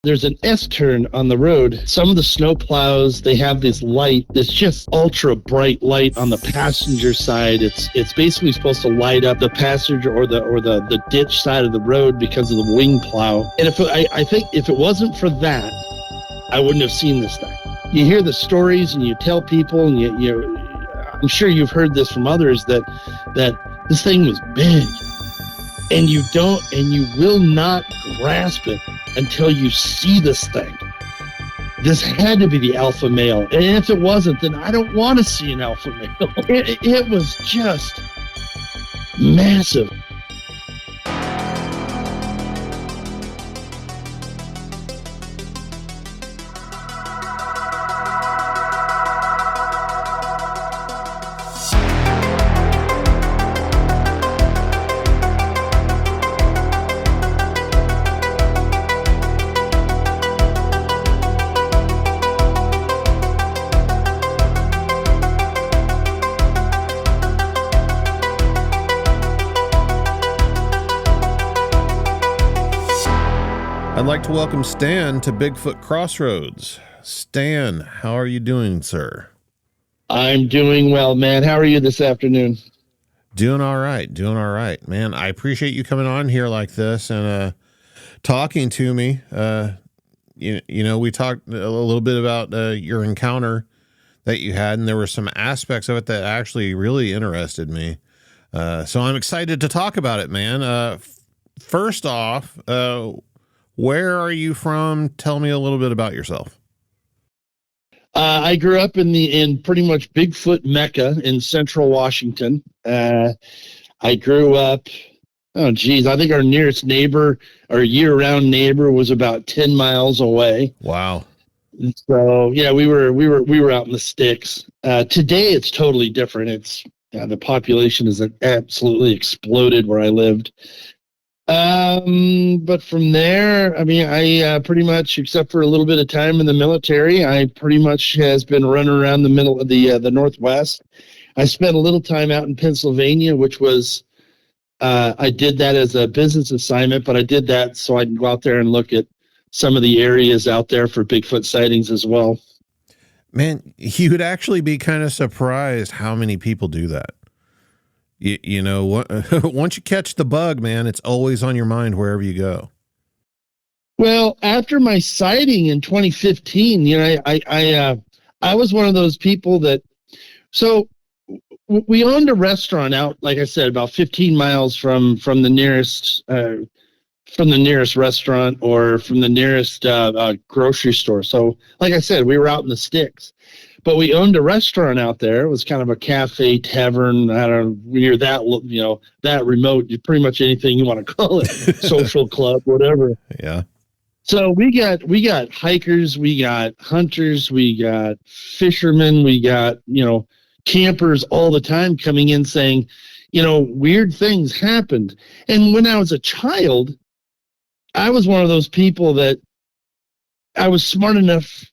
There's an S-turn on the road. Some of the snowplows, they have this light, this just ultra bright light on the passenger side. It's basically supposed to light up the passenger or the ditch side of the road because of the wing plow. And I think if it wasn't for that, I wouldn't have seen this thing. You hear the stories and you tell people, and I'm sure you've heard this from others that this thing was big. And you will not grasp it until you see this thing. This had to be the alpha male. And if it wasn't, then I don't want to see an alpha male. It was just massive. I'd like to welcome Stan to Bigfoot Crossroads. Stan, how are you doing, sir? I'm doing well, man. How are you this afternoon? Doing all right, man. I appreciate you coming on here like this and talking to me. You know, we talked a little bit about your encounter that you had, and there were some aspects of it that actually really interested me. So I'm excited to talk about it, man. First off, where are you from? Tell me a little bit about yourself. I grew up in pretty much Bigfoot Mecca in central Washington. I grew up, I think our nearest neighbor, our year-round neighbor, was about 10 miles away. Wow. So yeah, we were out in the sticks. Today it's totally different. The population has absolutely exploded where I lived. But from there, I mean, I pretty much, except for a little bit of time in the military, I pretty much has been running around the middle of the Northwest. I spent a little time out in Pennsylvania, which was, I did that as a business assignment, but I did that so I can go out there and look at some of the areas out there for Bigfoot sightings as well. Man, you would actually be kind of surprised how many people do that. You know, once you catch the bug, man, it's always on your mind wherever you go. Well, after my sighting in 2015, you know, I was one of those people that, so we owned a restaurant out, like I said, about 15 miles from the nearest restaurant or from the nearest grocery store. So, like I said, we were out in the sticks. But we owned a restaurant out there. It was kind of a cafe, tavern. I don't know, you're that, you know, that remote, you pretty much anything you want to call it, social club, whatever. Yeah. So we got hikers, we got hunters, we got fishermen, we got, you know, campers all the time coming in saying, you know, weird things happened. And when I was a child, I was one of those people that I was smart enough,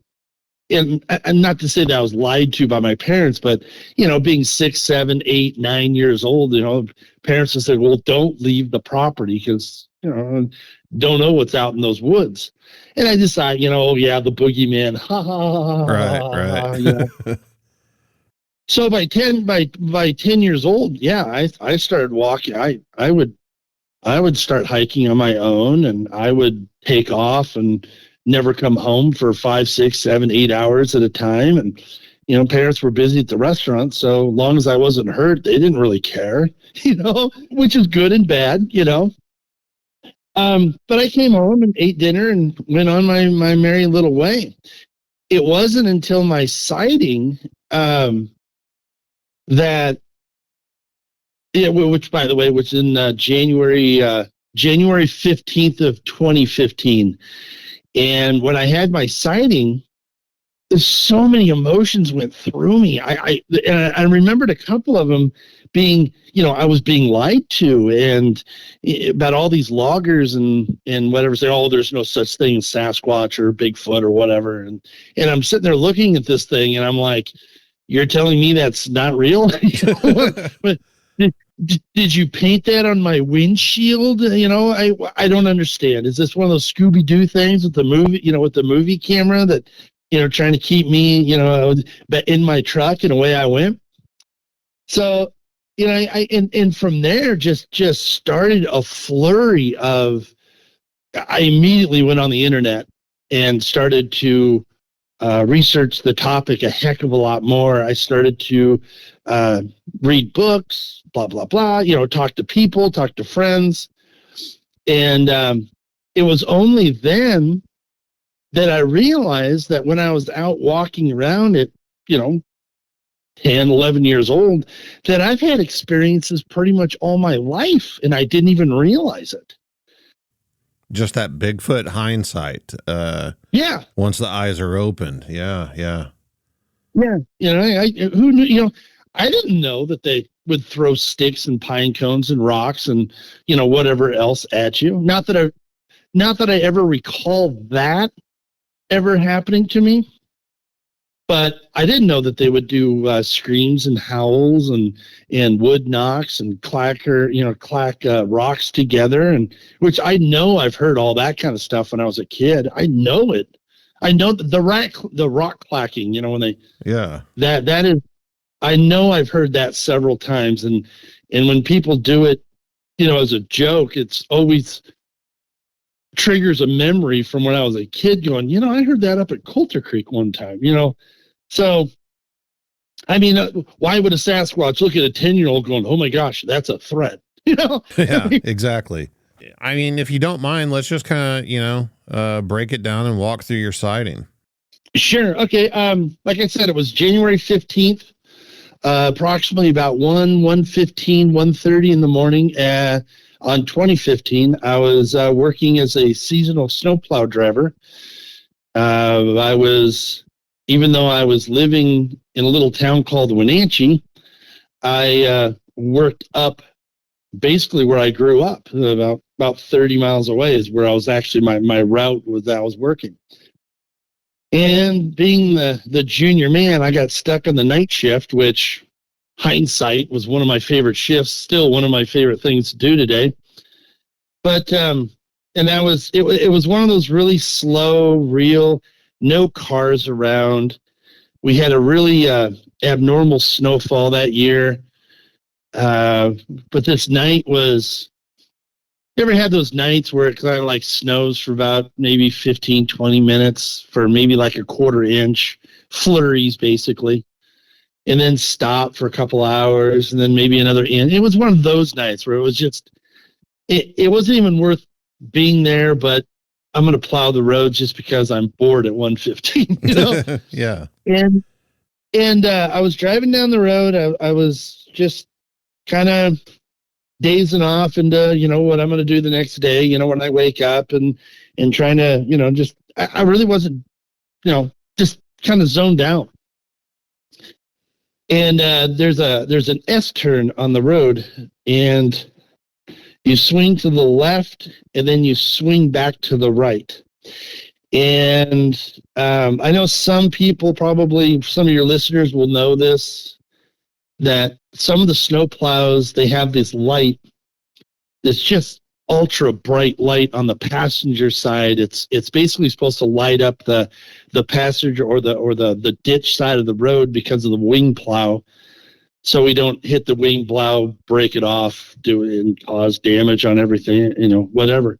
and not to say that I was lied to by my parents, but, you know, being 6, 7, 8, 9 years old, you know, parents would say, well, don't leave the property because, you know, don't know what's out in those woods. And I decided, you know, oh, yeah, the boogeyman. Ha, ha, ha, Right. You know? So by 10 years old, yeah, I started walking. I would start hiking on my own, and I would take off and never come home for 5, 6, 7, 8 hours at a time. And, you know, parents were busy at the restaurant. So long as I wasn't hurt, they didn't really care, you know, which is good and bad, you know. But I came home and ate dinner and went on my merry little way. It wasn't until my sighting, which by the way, was in January 15th of 2015. And when I had my sighting, so many emotions went through me. I remembered a couple of them being, you know, I was being lied to, and about all these loggers and whatever say, oh, there's no such thing as Sasquatch or Bigfoot or whatever. And I'm sitting there looking at this thing, and I'm like, you're telling me that's not real? But did you paint that on my windshield? I don't understand. Is this one of those Scooby-Doo things with the movie, with the movie camera that, trying to keep me, in my truck, and away I went. So, and from there just started a flurry of, I immediately went on the internet and started to research the topic a heck of a lot more. I started to read books, blah, blah, blah, talk to people, talk to friends. And it was only then that I realized that when I was out walking around at, 10, 11 years old, that I've had experiences pretty much all my life, and I didn't even realize it. Just that Bigfoot hindsight. Yeah. Once the eyes are opened. Yeah. Yeah. Who knew, I didn't know that they would throw sticks and pine cones and rocks and, whatever else at you. Not that I ever recall that ever happening to me, but I didn't know that they would do screams and howls and wood knocks and clack rocks together, and which I know I've heard all that kind of stuff when I was a kid. I know it. I know the rock clacking, when they, that is, I know I've heard that several times. And when people do it, as a joke, it's always triggers a memory from when I was a kid going, I heard that up at Coulter Creek one time, So, I mean, why would a Sasquatch look at a 10-year-old going, oh my gosh, that's a threat? Yeah, exactly. I mean, if you don't mind, let's just kind of, break it down and walk through your sighting. Sure. Okay. Like I said, it was January 15th, approximately about 1:15, 1:30 in the morning. On 2015, I was working as a seasonal snowplow driver. Even though I was living in a little town called Wenatchee, I worked up basically where I grew up, about 30 miles away is where I was actually, my route was that I was working. And being the junior man, I got stuck on the night shift, which hindsight was one of my favorite shifts, still one of my favorite things to do today. But, and that was, it was one of those really slow, real, no cars around. We had a really abnormal snowfall that year. But this night was, you ever had those nights where it kind of like snows for about maybe 15, 20 minutes for maybe like a quarter inch, flurries basically, and then stop for a couple hours and then maybe another inch. It was one of those nights where it was just, it wasn't even worth being there, but I'm going to plow the road just because I'm bored at 1:15, Yeah. And I was driving down the road. I was just kind of dazing off into, what I'm going to do the next day, when I wake up and trying to, I really wasn't, just kind of zoned out. And there's an S turn on the road, and you swing to the left and then you swing back to the right. And I know some people, probably some of your listeners will know this, that some of the snowplows, they have this light that's just ultra bright light on the passenger side. It's basically supposed to light up the passenger or the ditch side of the road because of the wing plow. So we don't hit the wing plow, break it off, do it and cause damage on everything, whatever.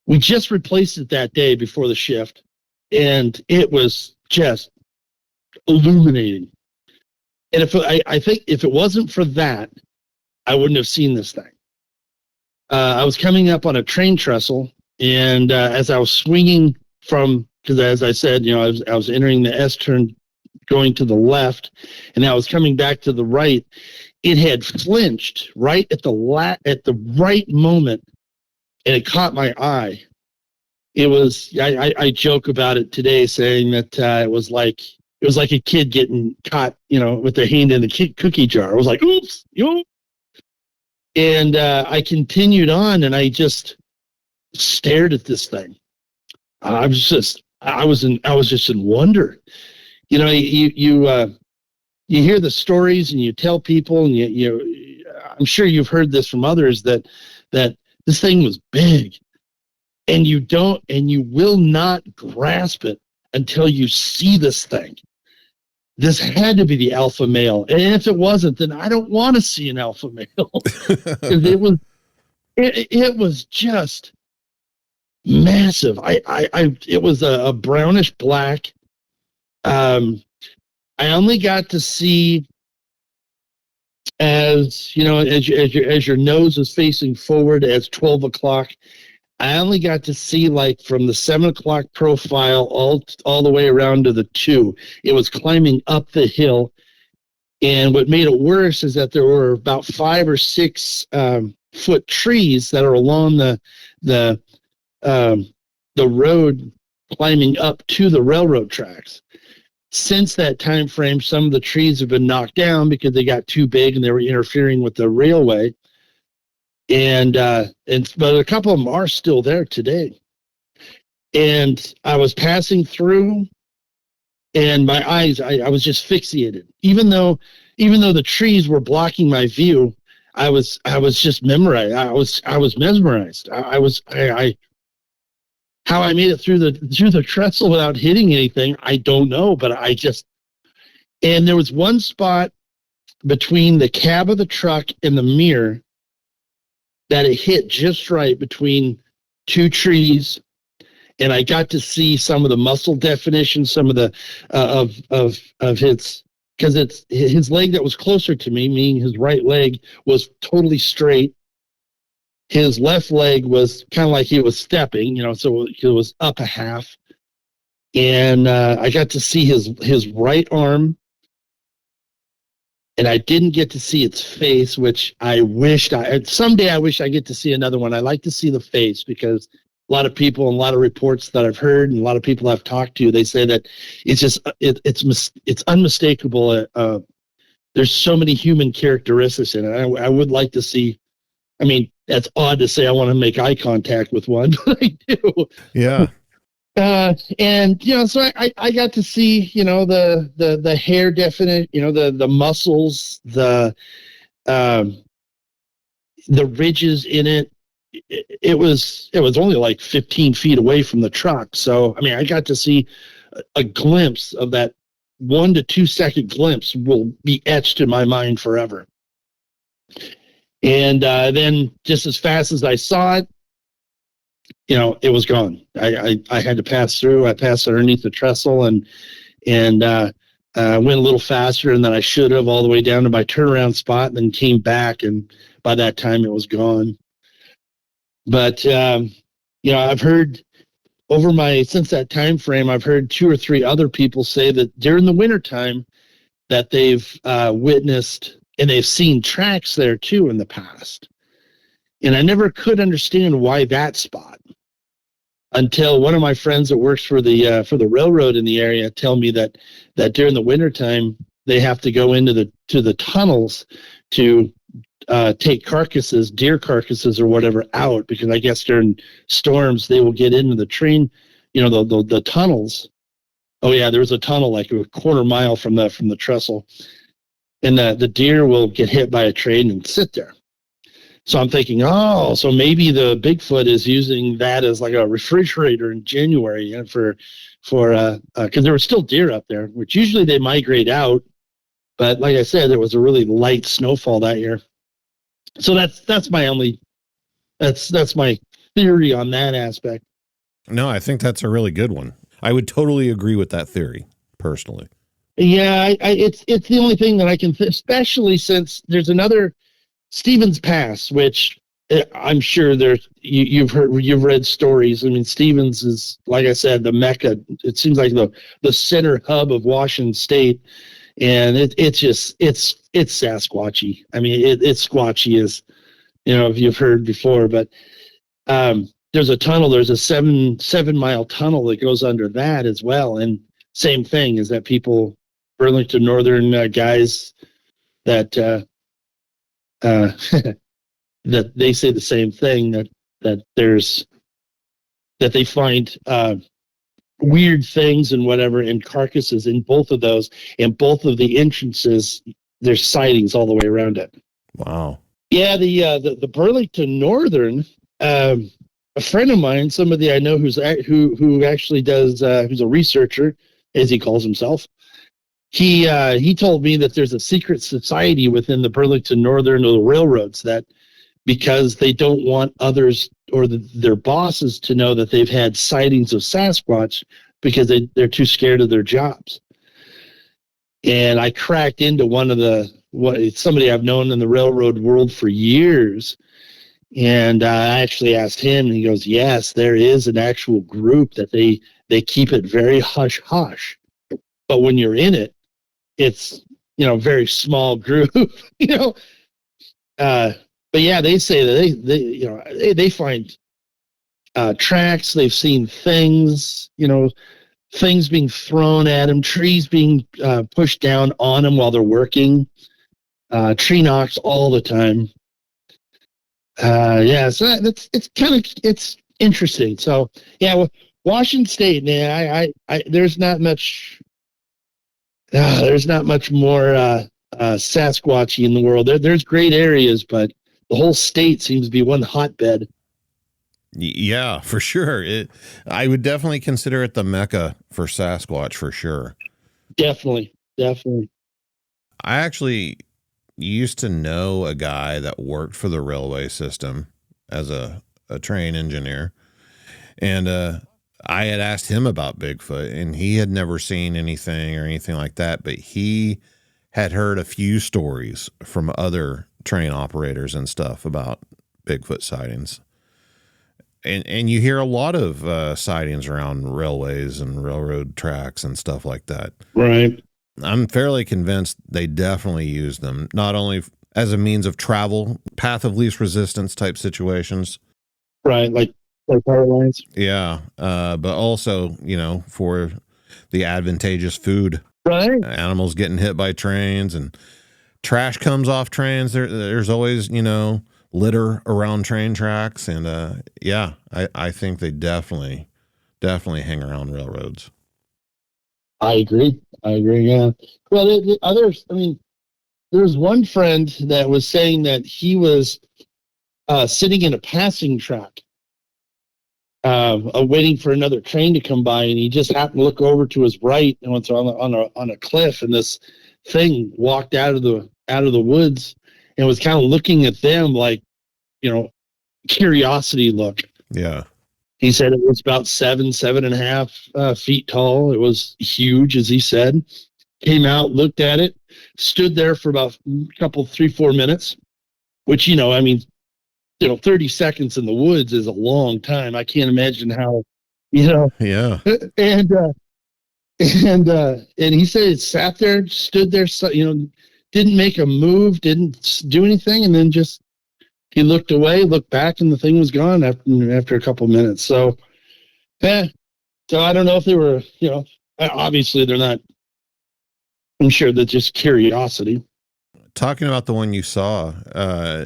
We just replaced it that day before the shift, and it was just illuminating. And I think if it wasn't for that, I wouldn't have seen this thing. I was coming up on a train trestle, and as I was swinging because as I said, I was entering the S turn, going to the left, and I was coming back to the right. It had flinched right at the right moment, and it caught my eye. It was, I joke about it today, saying that it was like a kid getting caught, with their hand in the cookie jar. I was like, oops, and I continued on, and I just stared at this thing. I was just in wonder. You hear the stories and you tell people, and I'm sure you've heard this from others that this thing was big, and you will not grasp it until you see this thing. This had to be the alpha male, and if it wasn't, then I don't want to see an alpha male, because it was just massive. It was a brownish black. I only got to see, as your nose is facing forward as 12 o'clock. I only got to see like from the 7 o'clock profile all the way around to the 2. It was climbing up the hill. And what made it worse is that there were about 5 or 6 foot trees that are along the road climbing up to the railroad tracks. Since that time frame, some of the trees have been knocked down because they got too big and they were interfering with the railway. But a couple of them are still there today. And I was passing through, and my eyes, I was just fixated. Even though the trees were blocking my view, I was just memorized. I was mesmerized. How I made it through the trestle without hitting anything, I don't know, but and there was one spot between the cab of the truck and the mirror that it hit just right between 2 trees, and I got to see some of the muscle definition, some of the of his, because it's his leg that was closer to me, meaning his right leg was totally straight. His left leg was kind of like he was stepping, so it was up a half, and I got to see his right arm. And I didn't get to see its face, which I wished someday I wish I get to see another one. I like to see the face, because a lot of people and a lot of reports that I've heard and a lot of people I've talked to, they say that it's just, it's unmistakable. There's so many human characteristics in it. I would like to see, I mean, that's odd to say I want to make eye contact with one, but I do. Yeah. So I got to see, the hair definite, the muscles, the ridges in it. It was only like 15 feet away from the truck. So, I mean, I got to see a glimpse of that 1 to 2 second glimpse will be etched in my mind forever. And then just as fast as I saw it, it was gone. I had to pass through. I passed underneath the trestle and went a little faster than I should have, all the way down to my turnaround spot, and then came back. And by that time, it was gone. But I've heard since that time frame, I've heard 2 or 3 other people say that during the wintertime that they've witnessed and they've seen tracks there too in the past. And I never could understand why that spot, until one of my friends that works for the railroad in the area tell me that during the wintertime they have to go into the tunnels to take carcasses, deer carcasses or whatever, out, because I guess during storms they will get into the train, the tunnels. Oh yeah, there's a tunnel like a quarter mile from the trestle, and the deer will get hit by a train and sit there. So I'm thinking, so maybe the Bigfoot is using that as like a refrigerator in January, and for because there were still deer up there, which usually they migrate out. But like I said, there was a really light snowfall that year. So that's my theory on that aspect. No, I think that's a really good one. I would totally agree with that theory, personally. Yeah, it's the only thing that I can, especially since there's another Stevens Pass, which I'm sure you've read stories. I mean, Stevens is, like I said, the mecca. It seems like the center hub of Washington State, and it's Sasquatchy. I mean, it's squatchy, as if you've heard before. But there's a tunnel. There's a 7-mile tunnel that goes under that as well. And same thing is that people, Burlington Northern guys, that that they say the same thing, that they find weird things and whatever in carcasses in both of those, and both of the entrances, there's sightings all the way around it. Wow. Yeah, the Burlington Northern, a friend of mine, somebody I know who actually does, who's a researcher, as he calls himself. He told me that there's a secret society within the Burlington Northern or the railroads that, because they don't want others or their bosses to know that they've had sightings of Sasquatch, because they're too scared of their jobs. And I cracked into somebody I've known in the railroad world for years. And I actually asked him, and he goes, yes, there is an actual group that they keep it very hush hush. But when you're in it, it's, very small group, but yeah, they say that they find tracks. They've seen things, things being thrown at them, trees being pushed down on them while they're working, tree knocks all the time. Yeah, so it's interesting. So yeah, Washington State, man, I there's not much more Sasquatchy in the world. There's great areas, but the whole state seems to be one hotbed. Yeah, for sure. I would definitely consider it the mecca for Sasquatch, for sure. Definitely. I actually used to know a guy that worked for the railway system as a train engineer. And I had asked him about Bigfoot, and he had never seen anything or anything like that, but he had heard a few stories from other train operators and stuff about Bigfoot sightings. And you hear a lot of sightings around railways and railroad tracks and stuff like that. Right. I'm fairly convinced they definitely use them, not only as a means of travel, path of least resistance type situations. Right, like power lines. Yeah, but also, for the advantageous food. Right. Animals getting hit by trains and trash comes off trains. There's always, litter around train tracks. And yeah, I think they definitely hang around railroads. I agree. Yeah. Well, the others, there's one friend that was saying that he was sitting in a passing track, waiting for another train to come by, and he just happened to look over to his right and went on a cliff, and this thing walked out of the woods and was kind of looking at them like, curiosity look. Yeah. He said it was about 7.5 feet tall. It was huge, as he said. Came out, looked at it, stood there for about 3-4 minutes, which, 30 seconds in the woods is a long time. I can't imagine how, Yeah. And he said it sat there, stood there, didn't make a move, didn't do anything, and then just he looked away, looked back, and the thing was gone after a couple minutes. So, so I don't know if they were, obviously they're not. I'm sure that's just curiosity. Talking about the one you saw,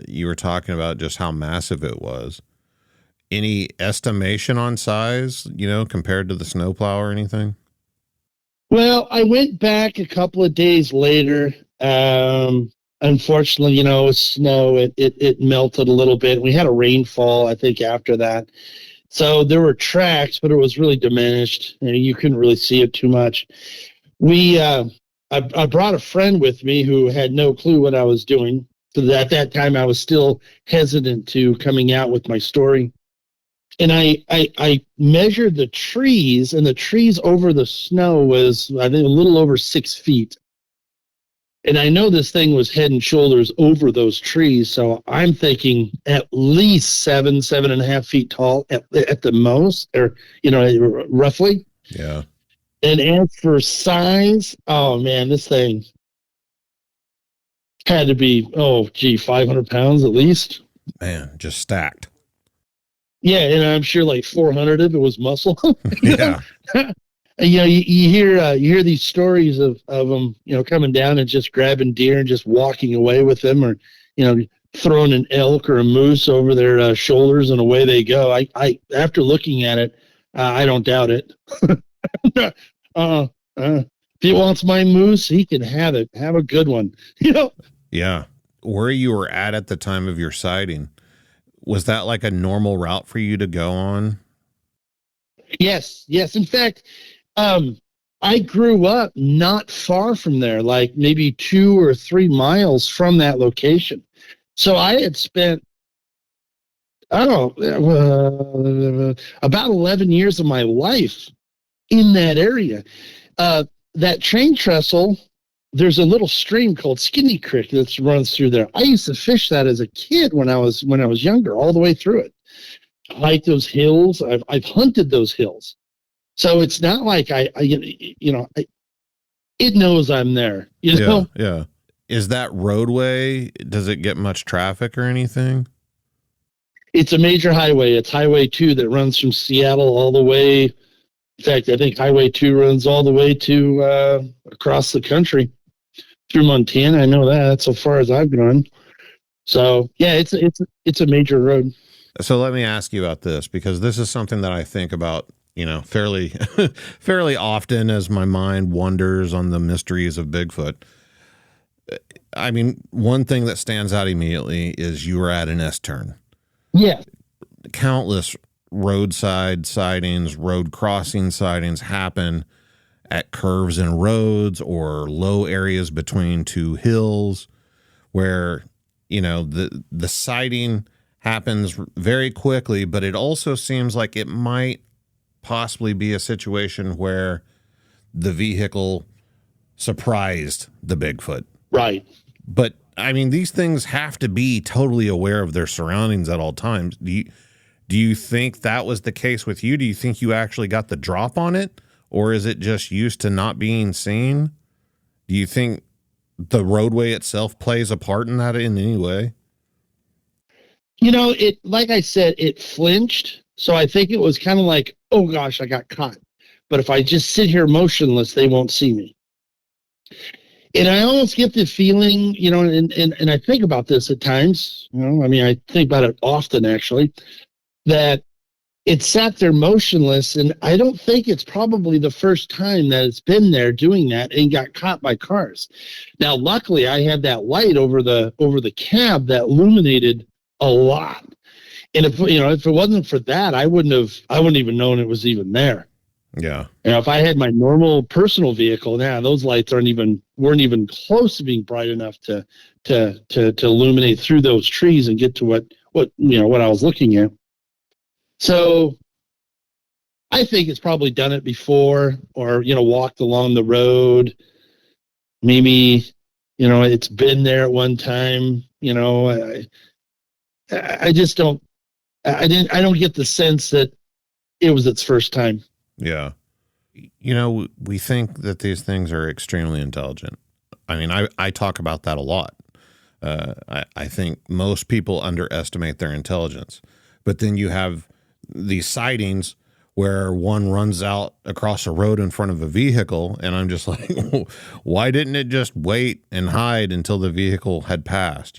you were talking about just how massive it was. Any estimation on size, compared to the Snowplow or anything? Well, I went back a couple of days later. Unfortunately, snow, it melted a little bit. We had a rainfall, I think, after that. So there were tracks, but it was really diminished. You couldn't really see it too much. I brought a friend with me who had no clue what I was doing. So at that time, I was still hesitant to coming out with my story. And I measured the trees, and the trees over the snow was, I think, a little over 6 feet. And I know this thing was head and shoulders over those trees. So I'm thinking at least 7.5 feet tall at the most, or, roughly. Yeah. And as for size, oh man, this thing had to be, 500 pounds at least. Man, just stacked. Yeah, and I'm sure like 400 of it was muscle. Yeah. You hear these stories of them, coming down and just grabbing deer and just walking away with them, or, throwing an elk or a moose over their shoulders and away they go. I after looking at it, I don't doubt it. If he wants my moose, he can have it. Have a good one. Yeah. where you were at the time of your sighting, was that like a normal route for you to go on? Yes. In fact, I grew up not far from there, like maybe 2 or 3 miles from that location. So I had spent, I don't know, about 11 years of my life in that area. That train trestle, there's a little stream called Skinny Creek that runs through there. I used to fish that as a kid when I was younger, all the way through it. I like those hills. I've hunted those hills. So it's not like it knows I'm there, you know? Yeah. Is that roadway, does it get much traffic or anything? It's a major highway. It's Highway 2 that runs from Seattle all the way. In fact, I think Highway 2 runs all the way to across the country through Montana. I know that. That's so far as I've gone. So yeah, it's a major road. So let me ask you about this, because this is something that I think about, fairly fairly often as my mind wanders on the mysteries of Bigfoot. I mean, one thing that stands out immediately is you were at an S-turn. Yeah. Countless roadside sightings, road crossing sightings happen at curves in roads or low areas between two hills where, the sighting happens very quickly, but it also seems like it might possibly be a situation where the vehicle surprised the Bigfoot. Right. But I mean, these things have to be totally aware of their surroundings at all times. Do you think that was the case with you? Do you think you actually got the drop on it, or is it just used to not being seen? Do you think the roadway itself plays a part in that in any way? It, like I said, it flinched. So I think it was kind of like, oh gosh, I got caught. But if I just sit here motionless, they won't see me. And I almost get the feeling, and I think about this at times, I think about it often actually, that it sat there motionless. And I don't think it's probably the first time that it's been there doing that and got caught by cars. Now, luckily I had that light over the cab that illuminated a lot. And if it wasn't for that, I wouldn't even known it was even there. Yeah. If I had my normal personal vehicle, those lights weren't even close to being bright enough to illuminate through those trees and get to what I was looking at. So I think it's probably done it before, or walked along the road. Maybe it's been there at one time. I just don't. I don't get the sense that it was its first time. Yeah. We think that these things are extremely intelligent. I mean, I talk about that a lot. I think most people underestimate their intelligence, but then you have these sightings where one runs out across a road in front of a vehicle, and I'm just like, why didn't it just wait and hide until the vehicle had passed,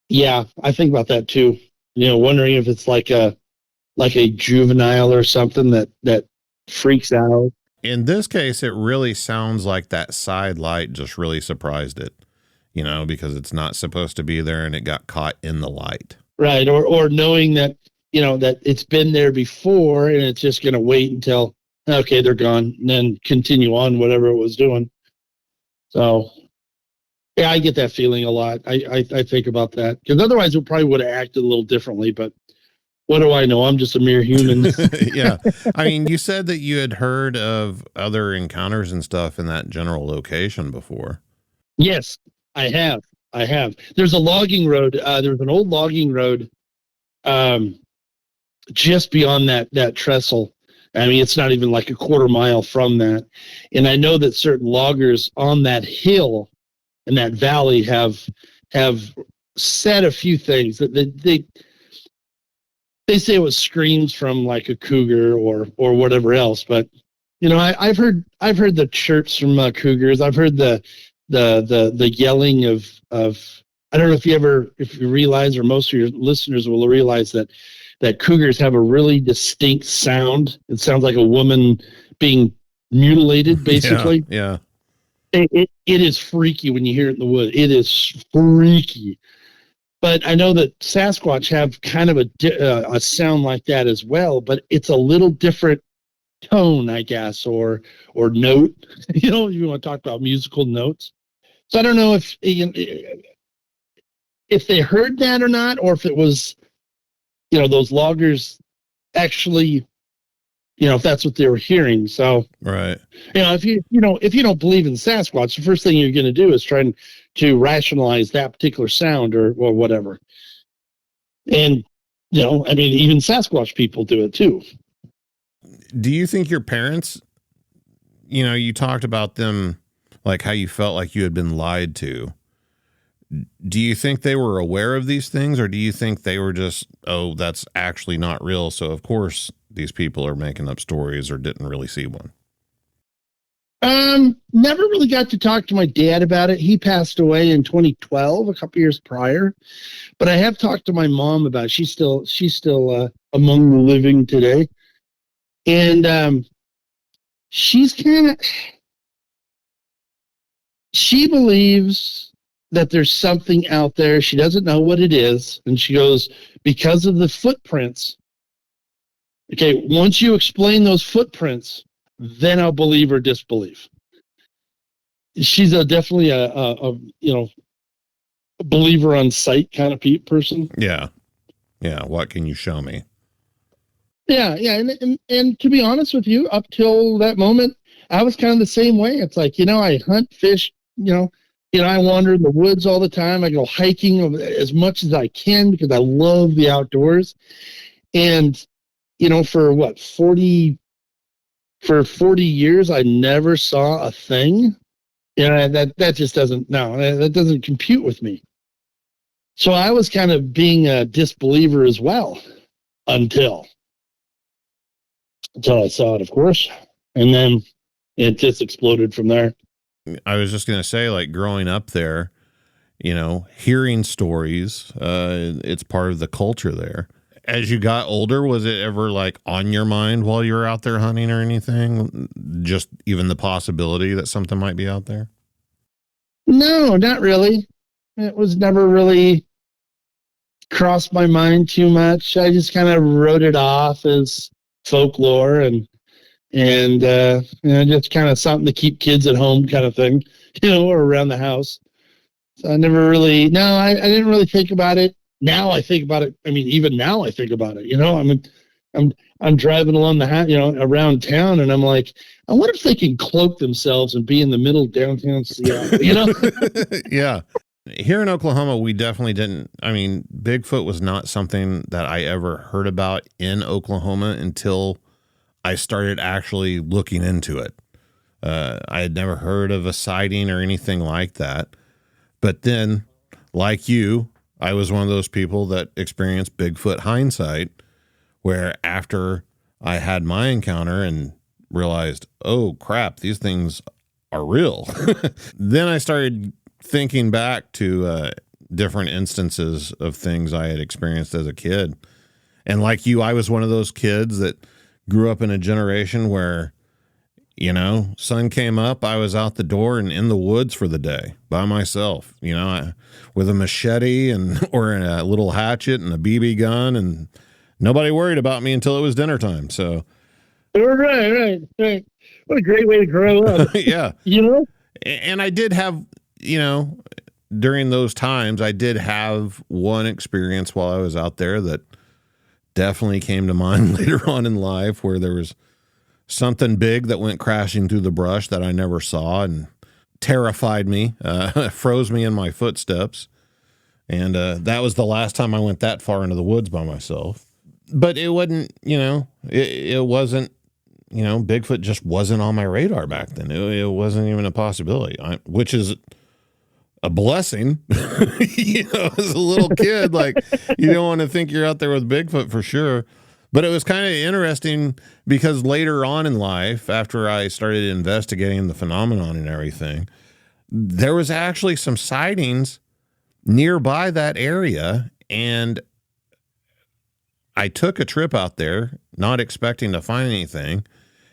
Yeah, I think about that too. Wondering if it's like a juvenile or something that freaks out. In this case, it really sounds like that side light just really surprised it, because it's not supposed to be there and it got caught in the light. Right. Or knowing that, that it's been there before and it's just going to wait until, okay, they're gone, and then continue on whatever it was doing. So yeah, I get that feeling a lot. I think about that, because otherwise it probably would have acted a little differently, but what do I know? I'm just a mere human. Yeah. I mean, you said that you had heard of other encounters and stuff in that general location before. Yes, I have. There's a logging road. There's an old logging road just beyond that trestle. I mean, it's not even like a quarter mile from that. And I know that certain loggers on that hill in that valley have said a few things that they say it was screams from like a cougar or whatever else. But I've heard the chirps from cougars. I've heard the yelling of I don't know if you realize, or most of your listeners will realize that cougars have a really distinct sound. It sounds like a woman being mutilated, basically. Yeah. It is freaky when you hear it in the woods. It is freaky. But I know that Sasquatch have kind of a sound like that as well, but it's a little different tone, I guess, or note. You want to talk about musical notes. So I don't know if they heard that or not, or if it was, those loggers actually, if that's what they were hearing. So, right. if you don't believe in Sasquatch, the first thing you're going to do is try to rationalize that particular sound or whatever. And, even Sasquatch people do it too. Do you think your parents, you talked about them, like how you felt like you had been lied to. Do you think they were aware of these things, or do you think they were just, oh, that's actually not real, so of course these people are making up stories, or didn't really see one? Never really got to talk to my dad about it. He passed away in 2012, a couple years prior. But I have talked to my mom about it. She's still among the living today. And she believes that there's something out there. She doesn't know what it is. And she goes, because of the footprints. Okay, once you explain those footprints, then I'll believe or disbelieve. She's definitely a believer on sight kind of person. Yeah. What can you show me? Yeah. And to be honest with you, up till that moment, I was kind of the same way. It's like, I hunt, fish, I wander in the woods all the time. I go hiking as much as I can because I love the outdoors. And, for 40 years, I never saw a thing. That just doesn't, that doesn't compute with me. So I was kind of being a disbeliever as well until I saw it, of course. And then it just exploded from there. I was just going to say, like, growing up there, hearing stories, it's part of the culture there. As you got older, was it ever like on your mind while you were out there hunting or anything? Just even the possibility that something might be out there? No, not really. It was never really crossed my mind too much. I just kind of wrote it off as folklore and just kind of something to keep kids at home kind of thing, or around the house. So I never really, I didn't really think about it. Now I think about it. I mean, even now I think about it, I'm driving along around town, and I'm like, I wonder if they can cloak themselves and be in the middle of downtown Seattle, Yeah. Here in Oklahoma, we definitely didn't. I mean, Bigfoot was not something that I ever heard about in Oklahoma until I started actually looking into it. I had never heard of a sighting or anything like that. But then, like you, I was one of those people that experienced Bigfoot hindsight, where after I had my encounter and realized, oh crap, these things are real. Then I started thinking back to different instances of things I had experienced as a kid. And like you, I was one of those kids that grew up in a generation where, sun came up, I was out the door and in the woods for the day by myself, with a machete or a little hatchet and a BB gun, and nobody worried about me until it was dinner time. So, right. What a great way to grow up. Yeah. And I did have, during those times, I did have one experience while I was out there that definitely came to mind later on in life, where there was something big that went crashing through the brush that I never saw and terrified me, froze me in my footsteps. And that was the last time I went that far into the woods by myself. But it wasn't, it wasn't, Bigfoot just wasn't on my radar back then. It wasn't even a possibility, which is a blessing. As a little kid, like, you don't want to think you're out there with Bigfoot for sure. But it was kind of interesting because later on in life, after I started investigating the phenomenon and everything, there was actually some sightings nearby that area. And I took a trip out there, not expecting to find anything.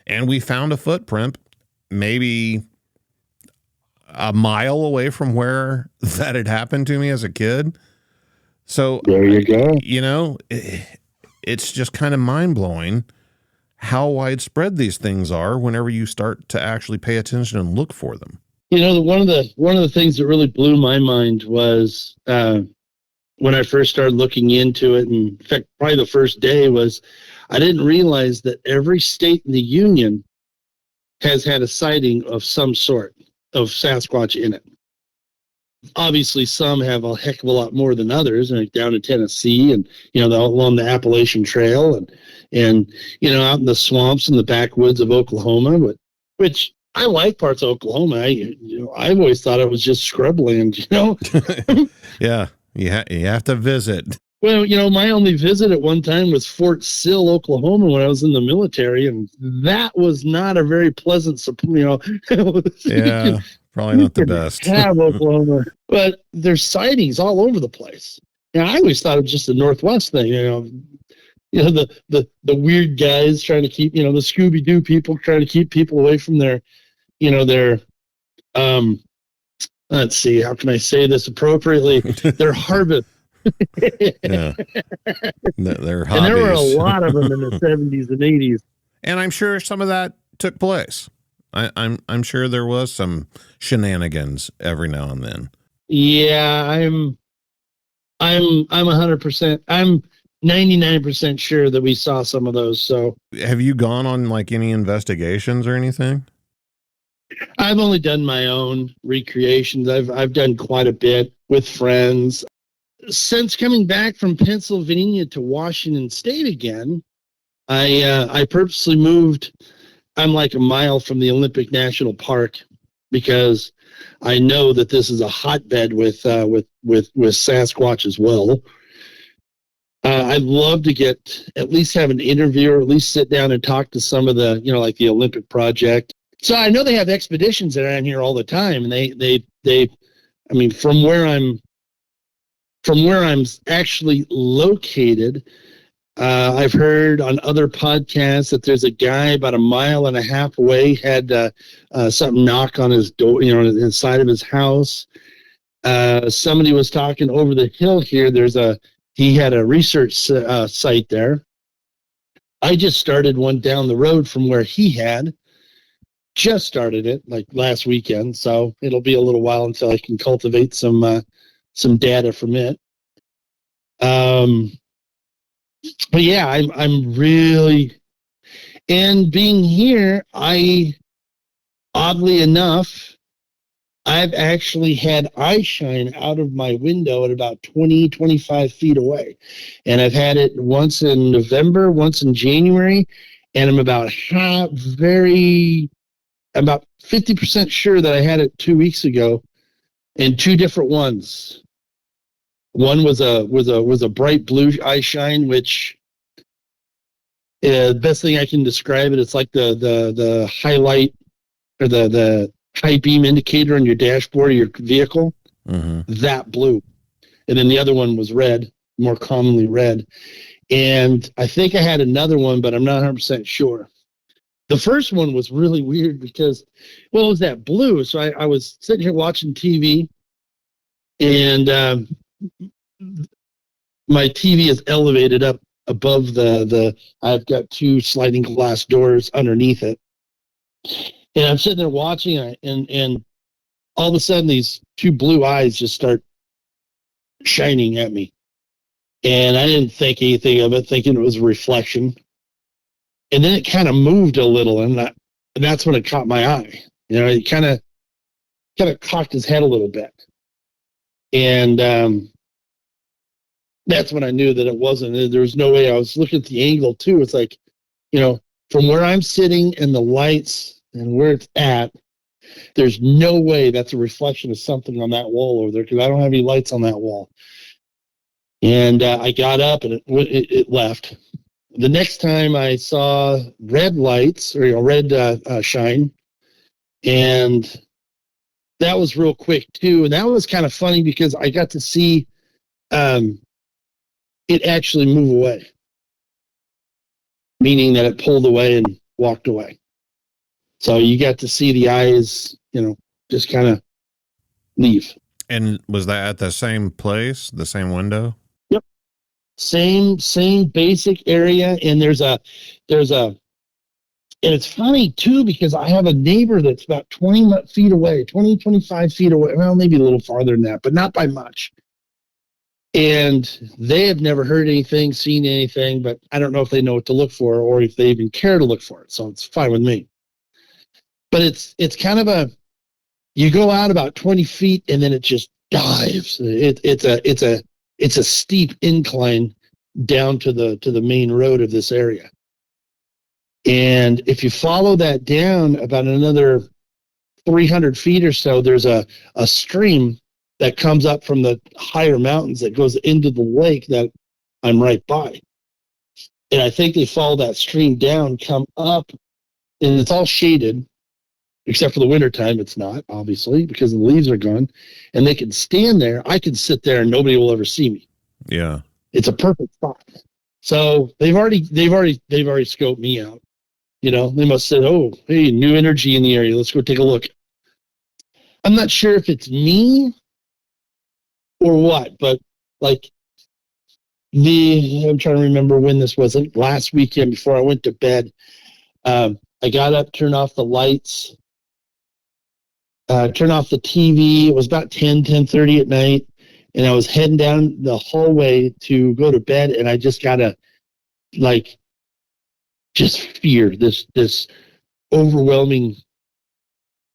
And we found a footprint, maybe, a mile away from where that had happened to me as a kid. So there you go. You know, it's just kind of mind blowing how widespread these things are whenever you start to actually pay attention and look for them. You know, one of the things that really blew my mind was when I first started looking into it. And in fact, probably the first day was I didn't realize that every state in the union has had a sighting of some sort of Sasquatch in it. Obviously, some have a heck of a lot more than others, like down in Tennessee and, you know, along the Appalachian Trail and, you know, out in the swamps and the backwoods of Oklahoma, which I like parts of Oklahoma. I've always thought it was just scrubland, you know? Yeah, you have to visit. Well, you know, my only visit at one time was Fort Sill, Oklahoma, when I was in the military, and that was not a very pleasant, you know. Yeah, probably not the best. Have Oklahoma, but there's sightings all over the place. You know, I always thought it was just a Northwest thing. You know, the weird guys trying to keep, you know, the Scooby Doo people trying to keep people away from their, you know, their let's see, how can I say this appropriately? Their harvest. Yeah, their hobbies. And there were a lot of them in the 70s and 80s. And I'm sure some of that took place. I'm sure there was some shenanigans every now and then. Yeah, I'm 100%. I'm 99% sure that we saw some of those. So, have you gone on like any investigations or anything? I've only done my own recreations. I've done quite a bit with friends. Since coming back from Pennsylvania to Washington State again, I purposely moved. I'm like a mile from the Olympic National Park because I know that this is a hotbed with Sasquatch as well. I'd love to at least have an interview or at least sit down and talk to some of the, you know, like the Olympic Project. So I know they have expeditions around here all the time, and they I mean, from where I'm actually located, I've heard on other podcasts that there's a guy about a mile and a half away had something knock on his door, you know, inside of his house. Somebody was talking over the hill here. He had a research site there. I just started one down the road from where he had. Just started it like last weekend, so it'll be a little while until I can cultivate some data from it. But yeah, I'm really, and being here, oddly enough, I've actually had eye shine out of my window at about 20, 25 feet away. And I've had it once in November, once in January, and I'm about 50% sure that I had it 2 weeks ago in two different ones. One was a bright blue eye shine, which the best thing I can describe it, it's like the highlight or the high beam indicator on your dashboard of your vehicle. Mm-hmm. That blue. And then the other one was red, more commonly red. And I think I had another one, but I'm not 100% sure. The first one was really weird because, well, it was that blue. So I was sitting here watching TV, and my TV is elevated up above I've got two sliding glass doors underneath it. And I'm sitting there watching it, and all of a sudden these two blue eyes just start shining at me. And I didn't think anything of it, thinking it was a reflection. And then it kind of moved a little, and that's when it caught my eye. You know, it kind of cocked his head a little bit. And that's when I knew that it wasn't. There was no way. I was looking at the angle, too. It's like, you know, from where I'm sitting and the lights and where it's at, there's no way that's a reflection of something on that wall over there because I don't have any lights on that wall. And I got up, and it left. The next time I saw red lights, or red shine, and that was real quick too. And that was kind of funny because I got to see it actually move away, meaning that it pulled away and walked away. So you got to see the eyes, you know, just kind of leave. And was that at the same place, the same window? Yep. Same basic area. And and it's funny too, because I have a neighbor that's about 20 feet away, 20, 25 feet away. Well, maybe a little farther than that, but not by much. And they have never heard anything, seen anything, but I don't know if they know what to look for or if they even care to look for it. So it's fine with me. But it's kind of you go out about 20 feet and then it just dives. It's a steep incline down to the main road of this area. And if you follow that down about another 300 feet or so, there's a stream that comes up from the higher mountains that goes into the lake that I'm right by. And I think they follow that stream down, come up, and it's all shaded, except for the wintertime. It's not, obviously, because the leaves are gone. And they can stand there. I can sit there and nobody will ever see me. Yeah. It's a perfect spot. So they've already scoped me out. You know, they must have said, oh, hey, new energy in the area. Let's go take a look. I'm not sure if it's me or what, but like I'm trying to remember when this was. Last weekend before I went to bed, I got up, turned off the lights, turned off the TV. It was about 10:30 at night, and I was heading down the hallway to go to bed, and I just got just fear, this overwhelming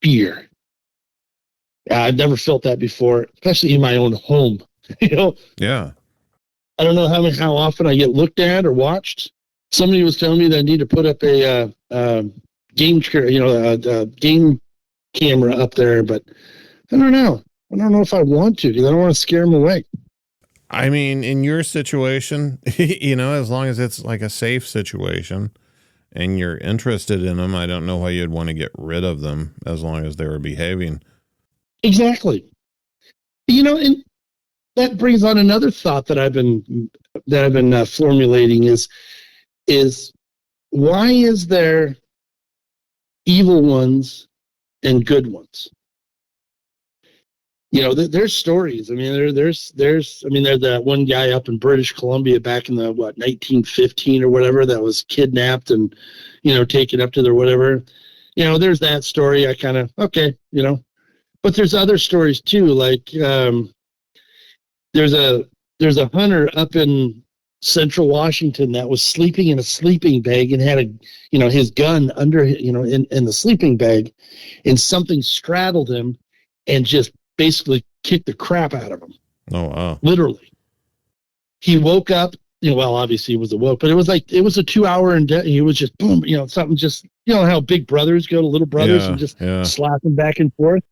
fear. I've never felt that before, especially in my own home. You know? Yeah. I don't know how often I get looked at or watched. Somebody was telling me that I need to put up a game camera up there, but I don't know. I don't know if I want to, because I don't want to scare them away. I mean, in your situation, you know, as long as it's like a safe situation and you're interested in them, I don't know why you'd want to get rid of them as long as they were behaving. Exactly. You know, and that brings on another thought that I've been formulating is why is there evil ones and good ones? You know, there's stories. I mean, there's that one guy up in British Columbia back in the 1915 or whatever that was kidnapped and, you know, taken up to their whatever. You know, there's that story. I kind of okay, you know, but there's other stories too. Like there's a hunter up in Central Washington that was sleeping in a sleeping bag and had his gun under, in the sleeping bag, and something straddled him and just basically kicked the crap out of him. Oh, wow. Literally. He woke up, obviously he was awoke, but it was a 2 hour and he was just boom, something just, how big brothers go to little brothers and just slap them back and forth.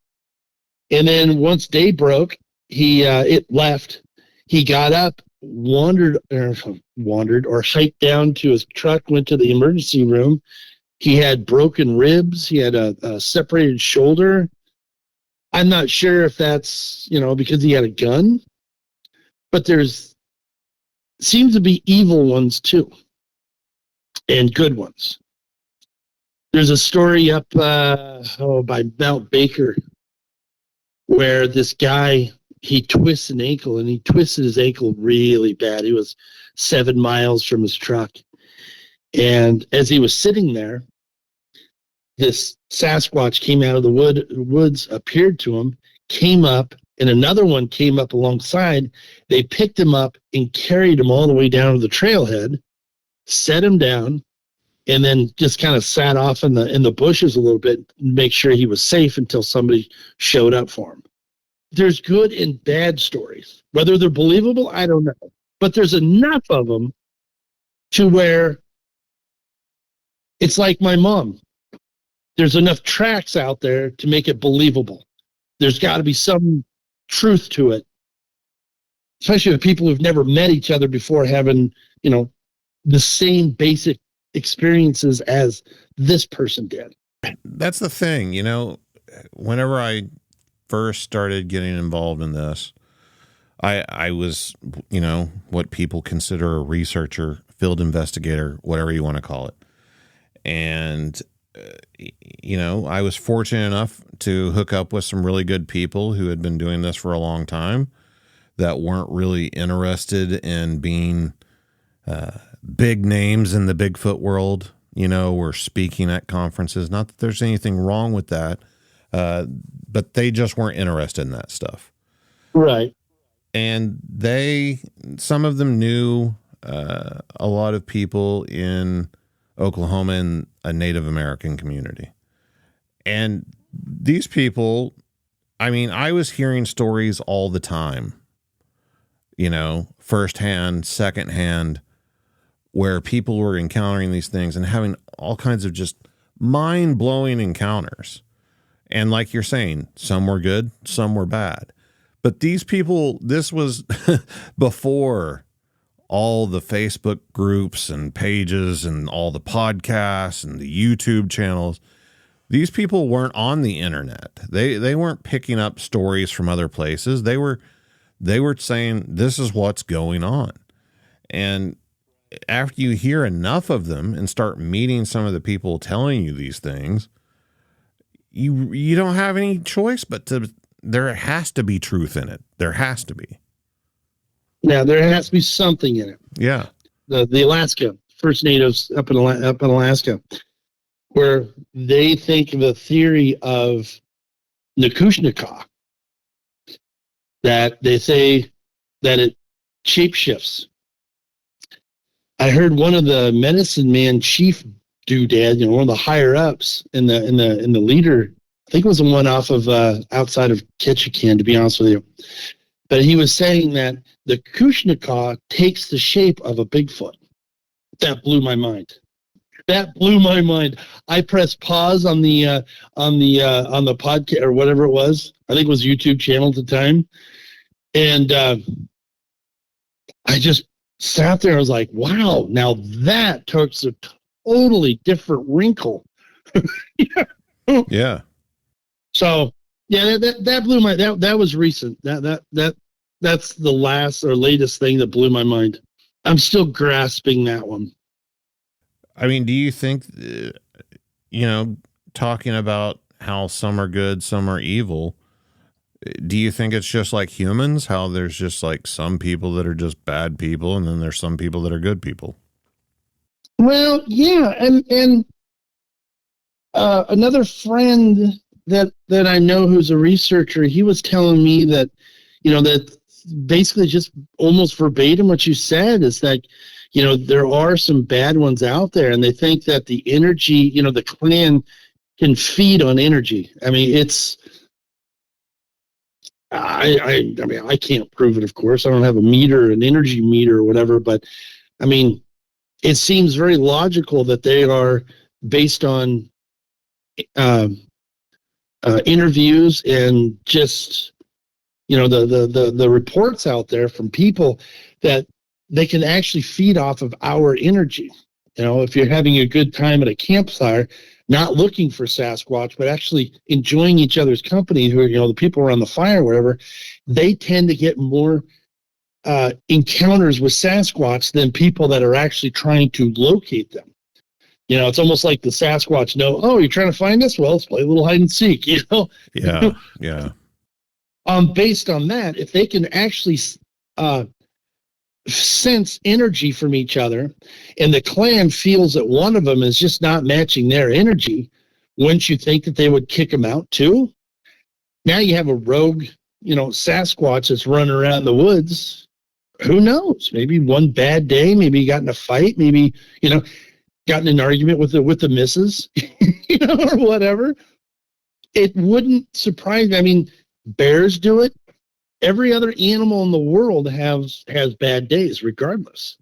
And then once day broke, it left. He got up, wandered or hiked down to his truck, went to the emergency room. He had broken ribs. He had a separated shoulder. I'm not sure if that's, because he had a gun, but seems to be evil ones too, and good ones. There's a story up by Mount Baker where this guy, he twists an ankle, and he twisted his ankle really bad. He was 7 miles from his truck. And as he was sitting there, this Sasquatch came out of the woods, appeared to him, came up, and another one came up alongside. They picked him up and carried him all the way down to the trailhead, set him down, and then just kind of sat off in the bushes a little bit, make sure he was safe until somebody showed up for him. There's good and bad stories. Whether they're believable, I don't know. But there's enough of them to where it's like my mom. There's enough tracks out there to make it believable. There's got to be some truth to it, especially with people who've never met each other before having, the same basic experiences as this person did. That's the thing, whenever I first started getting involved in this, I was, what people consider a researcher, field investigator, whatever you want to call it. And I was fortunate enough to hook up with some really good people who had been doing this for a long time that weren't really interested in being big names in the Bigfoot world, or speaking at conferences. Not that there's anything wrong with that, but they just weren't interested in that stuff. Right. And some of them knew a lot of people in Oklahoma and a Native American community. And these people, I was hearing stories all the time, firsthand, secondhand, where people were encountering these things and having all kinds of just mind-blowing encounters. And like you're saying, some were good, some were bad. But these people, this was before all the Facebook groups and pages and all the podcasts and the YouTube channels. These people weren't on the internet. They weren't picking up stories from other places. They were saying, this is what's going on. And after you hear enough of them and start meeting some of the people telling you these things, you don't have any choice but there has to be truth in it. There has to be. Now, there has to be something in it. Yeah. The Alaska, First Natives up in Alaska, where they think of a theory of Nakushnika, that they say that it shapeshifts. I heard one of the medicine man chief doodad, one of the higher ups in the leader. I think it was the one off of outside of Ketchikan, to be honest with you. But he was saying that the Kushnika takes the shape of a Bigfoot. That blew my mind. That blew my mind. I pressed pause on the podcast or whatever it was. I think it was YouTube channel at the time, and I just sat there. I was like, "Wow!" Now that took a totally different wrinkle. Yeah. So yeah, that blew my that was recent. That's the last or latest thing that blew my mind. I'm still grasping that one. Do you think, talking about how some are good, some are evil, do you think it's just like humans, how there's just like some people that are just bad people and then there's some people that are good people? Well, yeah. And another friend that I know who's a researcher, he was telling me that, that basically just almost verbatim what you said is that, there are some bad ones out there, and they think that the energy, the clan can feed on energy. I can't prove it, of course. I don't have a meter, an energy meter or whatever, but it seems very logical that they are based on interviews and just the reports out there from people that they can actually feed off of our energy. If you're having a good time at a campfire, not looking for Sasquatch, but actually enjoying each other's company, who the people around the fire, whatever, they tend to get more encounters with Sasquatch than people that are actually trying to locate them. It's almost like the Sasquatch know, oh, you're trying to find us? Well, let's play a little hide and seek, Yeah, yeah. Based on that, if they can actually sense energy from each other, and the clan feels that one of them is just not matching their energy, wouldn't you think that they would kick them out too? Now you have a rogue, Sasquatch that's running around the woods. Who knows? Maybe one bad day, maybe he got in a fight, maybe, got in an argument with the missus, or whatever. It wouldn't surprise me. Bears do it. Every other animal in the world has bad days, regardless.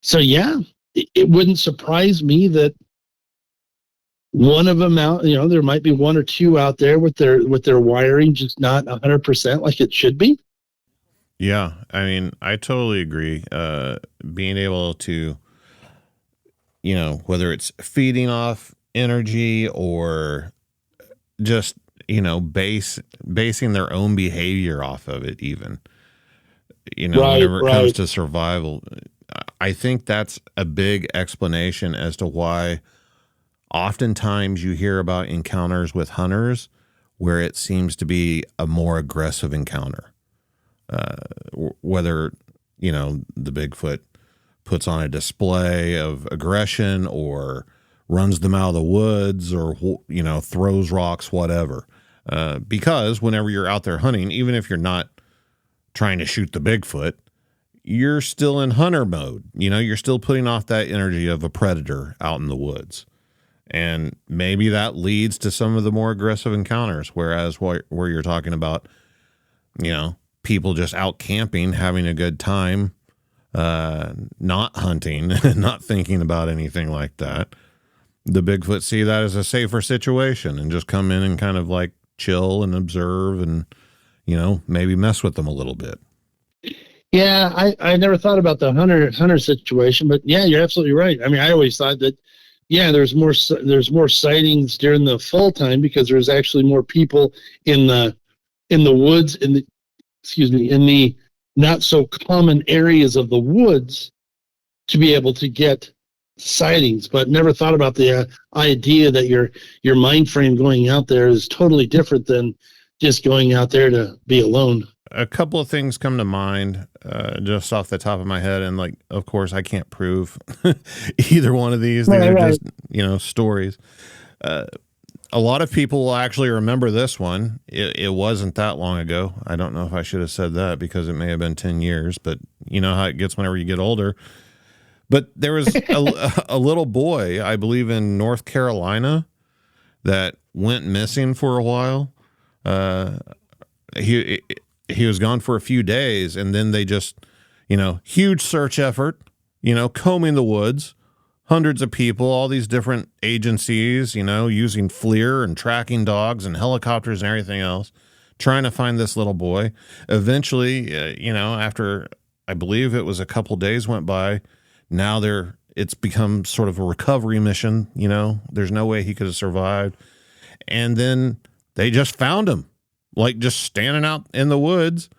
So yeah, it wouldn't surprise me that one of them out. There might be one or two out there with their wiring just not 100% like it should be. Yeah, I totally agree. Being able to, whether it's feeding off energy or just basing their own behavior off of it, even, whenever it comes to survival. I think that's a big explanation as to why Oftentimes you hear about encounters with hunters where it seems to be a more aggressive encounter. Whether, the Bigfoot puts on a display of aggression or runs them out of the woods or, throws rocks, whatever. Because whenever you're out there hunting, even if you're not trying to shoot the Bigfoot, you're still in hunter mode. You're still putting off that energy of a predator out in the woods. And maybe that leads to some of the more aggressive encounters. Whereas where you're talking about, people just out camping, having a good time, not hunting, not thinking about anything like that. The Bigfoot see that as a safer situation and just come in and kind of like chill and observe and, maybe mess with them a little bit. Yeah, I never thought about the hunter situation, but yeah, you're absolutely right. I mean, I always thought that, yeah, there's more sightings during the fall time because there's actually more people in the woods, in the not so common areas of the woods to be able to get sightings, but never thought about the idea that your mind frame going out there is totally different than just going out there to be alone. A couple of things come to mind just off the top of my head. And like, of course, I can't prove either one of these. These are just, stories. A lot of people will actually remember this one. It wasn't that long ago. I don't know if I should have said that because it may have been 10 years, but you know how it gets whenever you get older. But there was a little boy, I believe in North Carolina, that went missing for a while. He was gone for a few days, and then they just, huge search effort, combing the woods, hundreds of people, all these different agencies, using FLIR and tracking dogs and helicopters and everything else, trying to find this little boy. Eventually, after I believe it was a couple days went by, now it's become sort of a recovery mission. There's no way he could have survived. And then they just found him, like just standing out in the woods.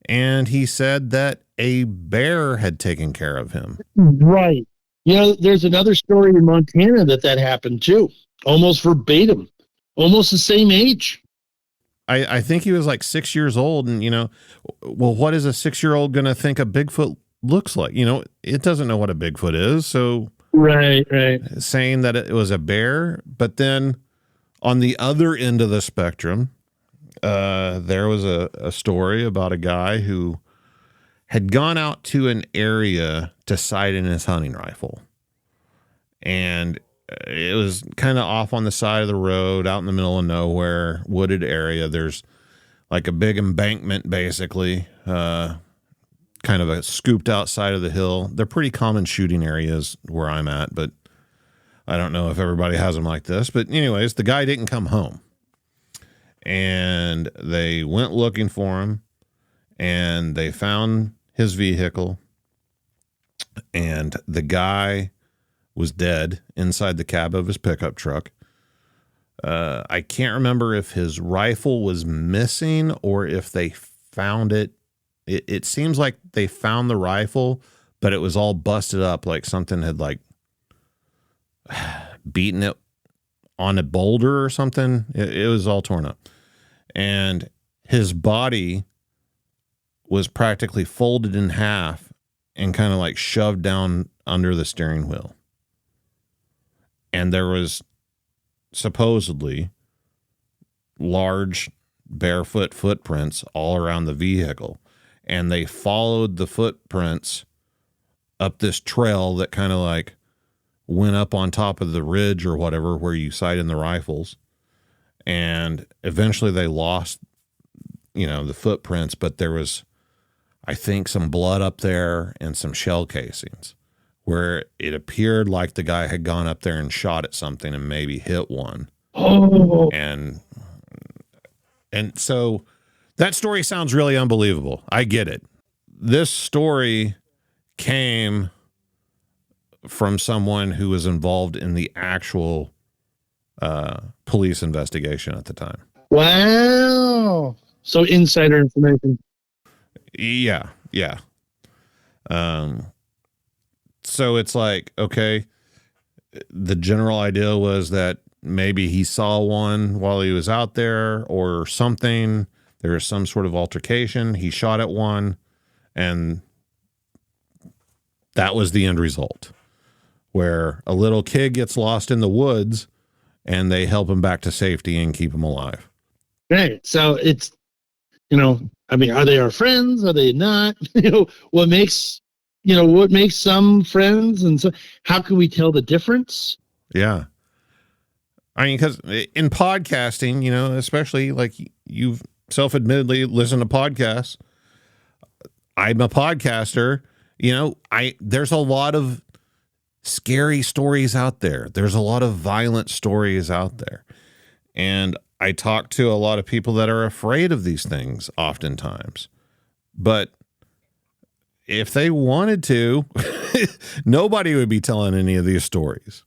And he said that a bear had taken care of him. Right. There's another story in Montana that happened too. Almost verbatim, almost the same age. I think he was like 6 years old. And, well, what is a 6-year-old going to think a Bigfoot looks like? It doesn't know what a Bigfoot is. So right. Saying that it was a bear. But then on the other end of the spectrum, there was a story about a guy who had gone out to an area to sight in his hunting rifle. And it was kind of off on the side of the road, out in the middle of nowhere, wooded area. There's like a big embankment, basically, kind of a scooped out side of the hill. They're pretty common shooting areas where I'm at, but I don't know if everybody has them like this. But anyways, the guy didn't come home. And they went looking for him, and they found his vehicle, and the guy was dead inside the cab of his pickup truck. I can't remember if his rifle was missing or if they found it. It seems like they found the rifle, but it was all busted up, like something had like beaten it on a boulder or something. It was all torn up. And his body was practically folded in half and kind of like shoved down under the steering wheel. And there was supposedly large barefoot footprints all around the vehicle. And they followed the footprints up this trail that kind of like went up on top of the ridge or whatever where you sight in the rifles. And eventually they lost, the footprints, but there was, I think, some blood up there and some shell casings where it appeared like the guy had gone up there and shot at something and maybe hit one. Oh. And so that story sounds really unbelievable. I get it. This story came from someone who was involved in the actual police investigation at the time. Wow. So insider information. Yeah. So it's like, okay, the general idea was that maybe he saw one while he was out there or something. There was some sort of altercation. He shot at one, and that was the end result, where a little kid gets lost in the woods and they help him back to safety and keep him alive. Right. So it's, I mean, are they our friends? Are they not? What makes some friends? And so how can we tell the difference? Yeah. I mean, because in podcasting, especially like you've self-admittedly listened to podcasts. I'm a podcaster. There's a lot of scary stories out there. There's a lot of violent stories out there. And I talk to a lot of people that are afraid of these things oftentimes. But if they wanted to, nobody would be telling any of these stories.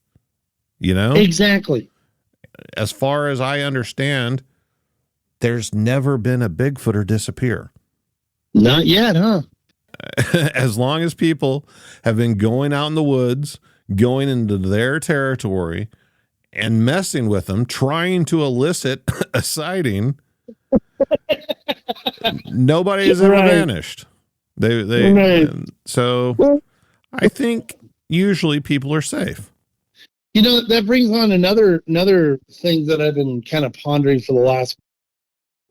Exactly. As far as I understand, there's never been a Bigfooter disappear. Not yet, huh? As long as people have been going out in the woods, going into their territory and messing with them, trying to elicit a sighting, nobody has ever vanished. So I think usually people are safe. That brings on another thing that I've been kind of pondering for the last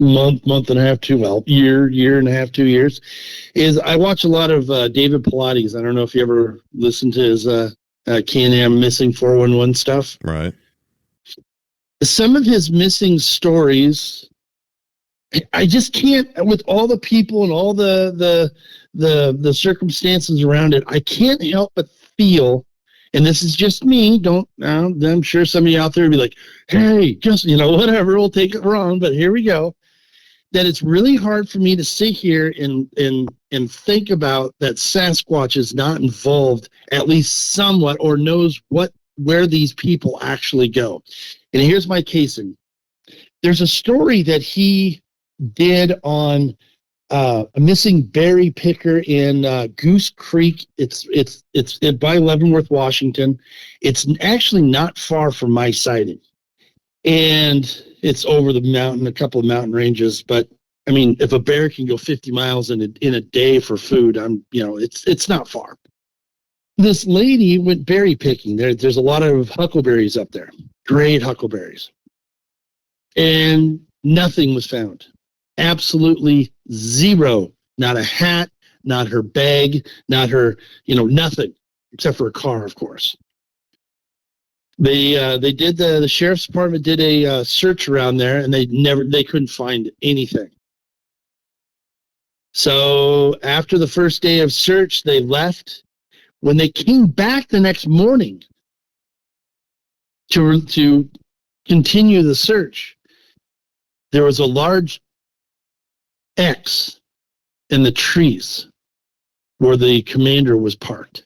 month and a half, year and a half, 2 years, is I watch a lot of David Pilates. I don't know if you ever listened to his Can-Am Missing 411 stuff. Right. Some of his missing stories, I just can't, with all the people and all the circumstances around it, I can't help but feel, and this is just me, I'm sure somebody out there would be like, hey, just, whatever, we'll take it wrong, but here we go. That it's really hard for me to sit here and think about that Sasquatch is not involved, at least somewhat, or knows where these people actually go. And here's my casing. There's a story that he did on a missing berry picker in Goose Creek. It's by Leavenworth, Washington. It's actually not far from my sighting. And it's over the mountain, a couple of mountain ranges. But I mean, if a bear can go 50 miles in a day for food, it's not far. This lady went berry picking. There's a lot of huckleberries up there, great huckleberries, and nothing was found. Absolutely zero. Not a hat, not her bag, not her, nothing except for a car, of course. They did the sheriff's department did a search around there, and they couldn't find anything. So after the first day of search, they left. When they came back the next morning to continue the search, there was a large X in the trees where the commander was parked.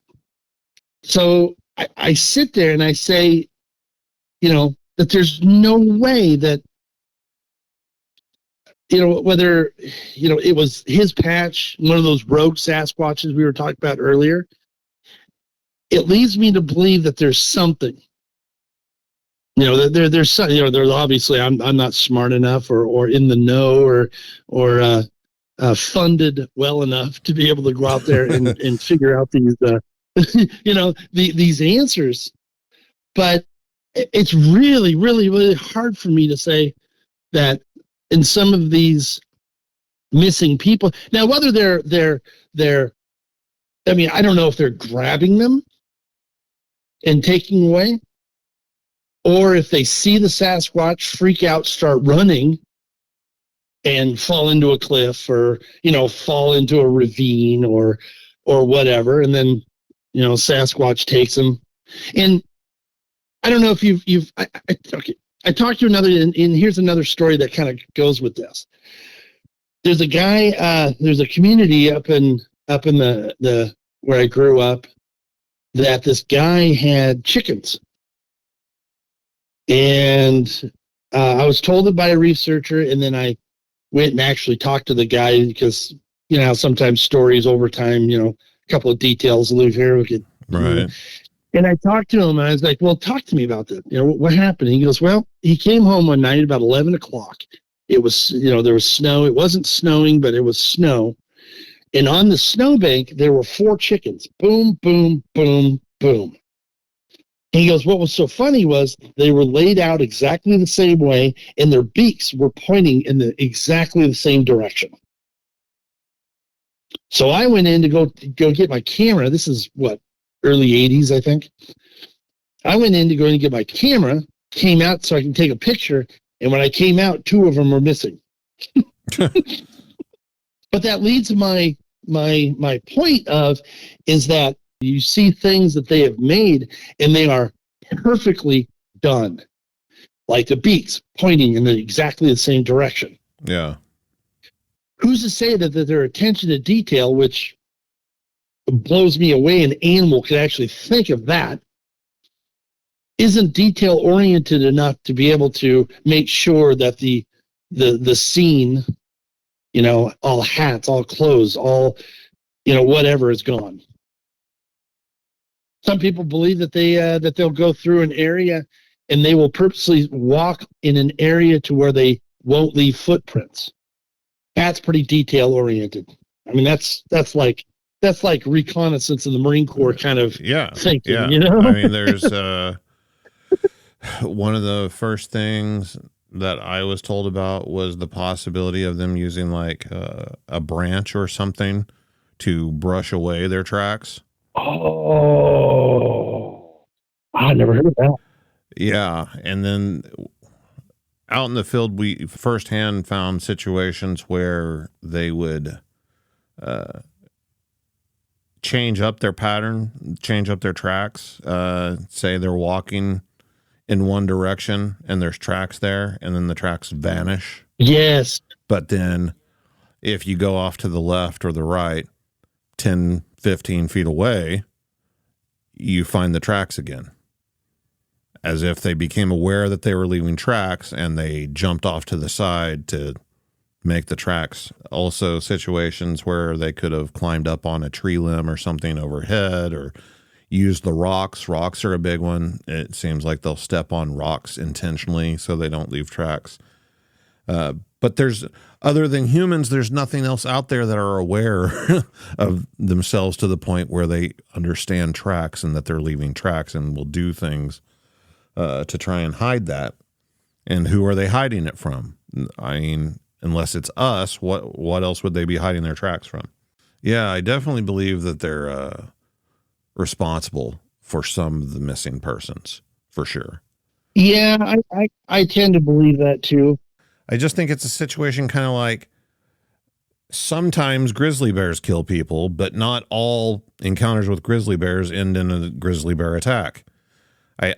So I sit there and I say, that there's no way that, whether, it was his patch, one of those rogue Sasquatches we were talking about earlier. It leads me to believe that there's something, there's some, there's obviously I'm not smart enough or in the know or funded well enough to be able to go out there and figure out these, these answers. But it's really, really, really hard for me to say that in some of these missing people. Now, whether they're, I mean, I don't know if they're grabbing them and taking away, or if they see the Sasquatch, freak out, start running, and fall into a cliff or, fall into a ravine or whatever. And then, Sasquatch takes them. And I don't know if okay. I talked to another, and here's another story that kind of goes with this. There's a guy, there's a community up in the where I grew up, that this guy had chickens. And I was told it by a researcher, and then I went and actually talked to the guy because, how sometimes stories over time, a couple of details live here. We could, right. And I talked to him, and I was like, well, talk to me about this. What happened? And he goes, well, he came home one night about 11 o'clock. It was, there was snow. It wasn't snowing, but it was snow. And on the snowbank, there were 4 chickens. Boom, boom, boom, boom. And he goes, what was so funny was they were laid out exactly the same way, and their beaks were pointing in exactly the same direction. So I went in to go get my camera. This is early 80s, I think. I went in to go and get my camera, came out so I can take a picture, and when I came out, 2 of them were missing. But that leads to my point is that you see things that they have made, and they are perfectly done, like the beaks pointing in exactly the same direction. Yeah. Who's to say that their attention to detail, which blows me away, an animal could actually think of that, isn't detail oriented enough to be able to make sure that the scene, all hats, all clothes, all, whatever is gone. Some people believe that that they'll go through an area and they will purposely walk in an area to where they won't leave footprints. That's pretty detail oriented. I mean, that's like reconnaissance in the Marine Corps kind of thinking. Yeah. I mean, there's one of the first things that I was told about was the possibility of them using like a branch or something to brush away their tracks. Oh, I never heard of that. Yeah. And then out in the field, we firsthand found situations where they would change up their pattern, change up their tracks. Say they're walking in one direction and there's tracks there, and then the tracks vanish. Yes. But then if you go off to the left or the right, 10, 15 feet away, you find the tracks again. As if they became aware that they were leaving tracks and they jumped off to the side to make the tracks. Also situations where they could have climbed up on a tree limb or something overhead, or used the rocks. Rocks are a big one. It seems like they'll step on rocks intentionally so they don't leave tracks. But other than humans, there's nothing else out there that are aware of themselves to the point where they understand tracks and that they're leaving tracks and will do things to try and hide that. And who are they hiding it from? I mean, unless it's us, what else would they be hiding their tracks from? Yeah, I definitely believe that they're responsible for some of the missing persons, for sure. Yeah, I tend to believe that too. I just think it's a situation kind of like sometimes grizzly bears kill people, but not all encounters with grizzly bears end in a grizzly bear attack.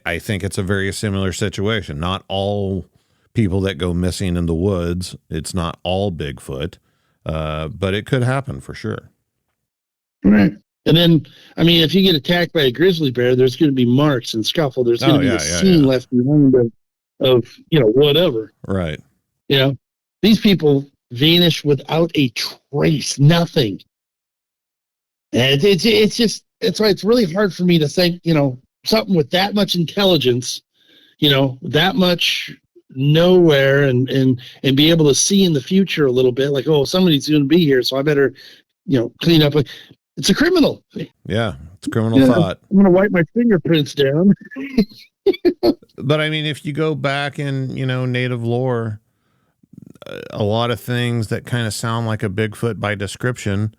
I think it's a very similar situation. Not all people that go missing in the woods, it's not all Bigfoot, but it could happen for sure. Right. And then, I mean, if you get attacked by a grizzly bear, there's going to be marks and scuffle. There's going to be a scene left behind of whatever. Right. These people vanish without a trace, nothing. And it's why it's really hard for me to think, something with that much intelligence, that much nowhere and be able to see in the future a little bit, like, oh, somebody's going to be here, so I better, clean up. It's a criminal. Yeah, it's a criminal thought. I'm going to wipe my fingerprints down. But I mean, if you go back in, native lore, a lot of things that kind of sound like a Bigfoot by description,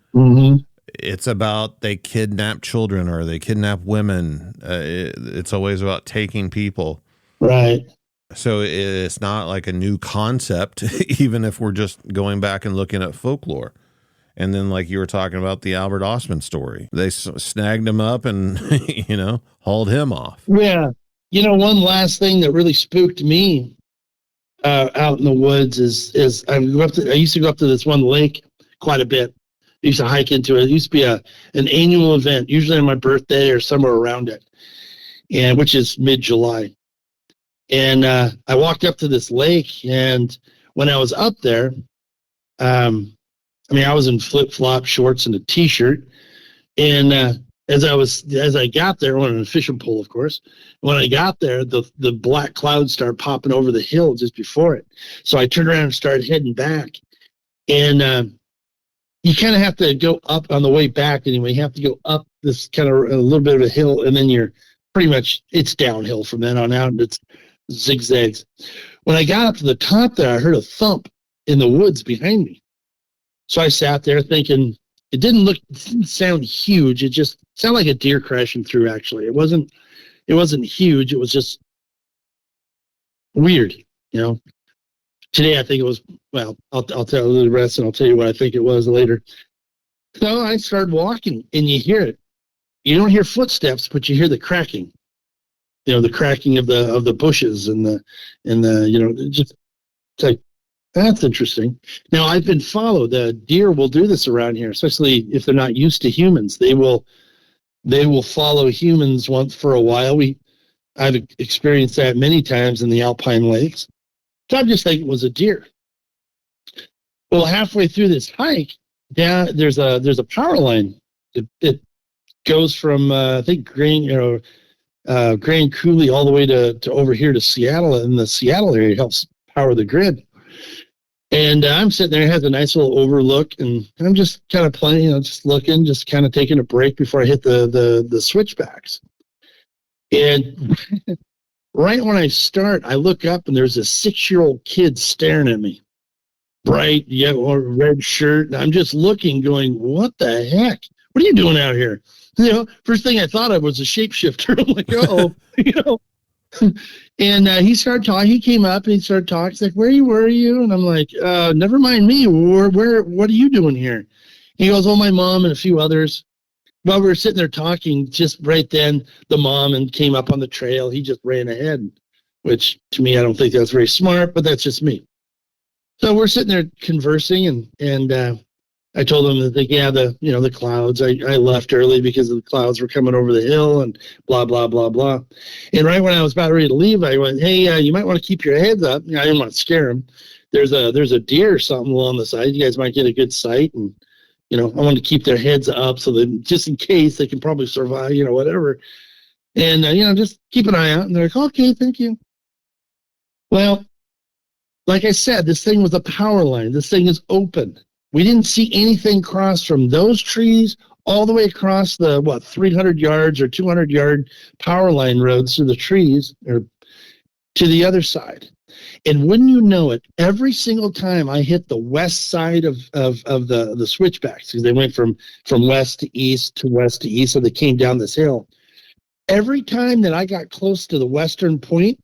it's about they kidnap children or they kidnap women. It's always about taking people. Right. So it's not like a new concept, even if we're just going back and looking at folklore. And then, like you were talking about the Albert Ostman story, they snagged him up and, hauled him off. Yeah. One last thing that really spooked me out in the woods is I used to go up to this one lake quite a bit. I used to hike into it. It used to be an annual event, usually on my birthday or somewhere around it, and which is mid-July. And I walked up to this lake, and when I was up there, I was in flip-flop shorts and a T-shirt, and as I got there on a fishing pole, of course, when I got there, the black clouds started popping over the hill just before it. So I turned around and started heading back. And you kind of have to go up on the way back anyway. You have to go up this kind of a little bit of a hill, and then you're pretty much, it's downhill from then on out, and it's zigzags. When I got up to the top there, I heard a thump in the woods behind me. So I sat there thinking, it didn't sound huge. It just sounded like a deer crashing through, actually. It wasn't huge. It was just weird, you know. Today I think it was, well, I'll tell you the rest, and I'll tell you what I think it was later. So I started walking, and you hear it. You don't hear footsteps, but you hear the cracking. You know, the cracking of the bushes and the you know, just it's like, that's interesting. Now, I've been followed. The deer will do this around here, especially if they're not used to humans. They will follow humans once for a while. I've experienced that many times in the alpine lakes. So I just think it was a deer. Well, halfway through this hike, down there's a power line that goes from I think Grand Coulee all the way to over here to Seattle, and the Seattle area helps power the grid. And I'm sitting there, it has a nice little overlook, and I'm just kind of playing, you know, just looking, just kind of taking a break before I hit the switchbacks. And right when I start, I look up, and there's a 6-year-old kid staring at me. Bright yellow red shirt. And I'm just looking, going, what the heck? What are you doing out here? You know, first thing I thought of was a shapeshifter. I'm like, oh, you know. And he started talking. He came up and he started talking. He's like, were you? And I'm like, never mind me. What are you doing here? He goes, oh, my mom and a few others. While we were sitting there talking, just right then, the mom and came up on the trail. He just ran ahead, which to me, I don't think that's very smart, but that's just me. So we're sitting there conversing, and I told him that the clouds. I left early because the clouds were coming over the hill, and blah blah blah blah. And right when I was about ready to leave, I went, "Hey, you might want to keep your heads up." I didn't want to scare him. There's a deer or something along the side. You guys might get a good sight, and I want to keep their heads up so that just in case they can probably survive, whatever. And just keep an eye out. And they're like, "Okay, thank you." Well, like I said, this thing was a power line. This thing is open. We didn't see anything cross from those trees all the way across the 300 yards or 200-yard power line roads through the trees or to the other side. And wouldn't you know it, every single time I hit the west side of the switchbacks, because they went from west to east, so they came down this hill. Every time that I got close to the western point,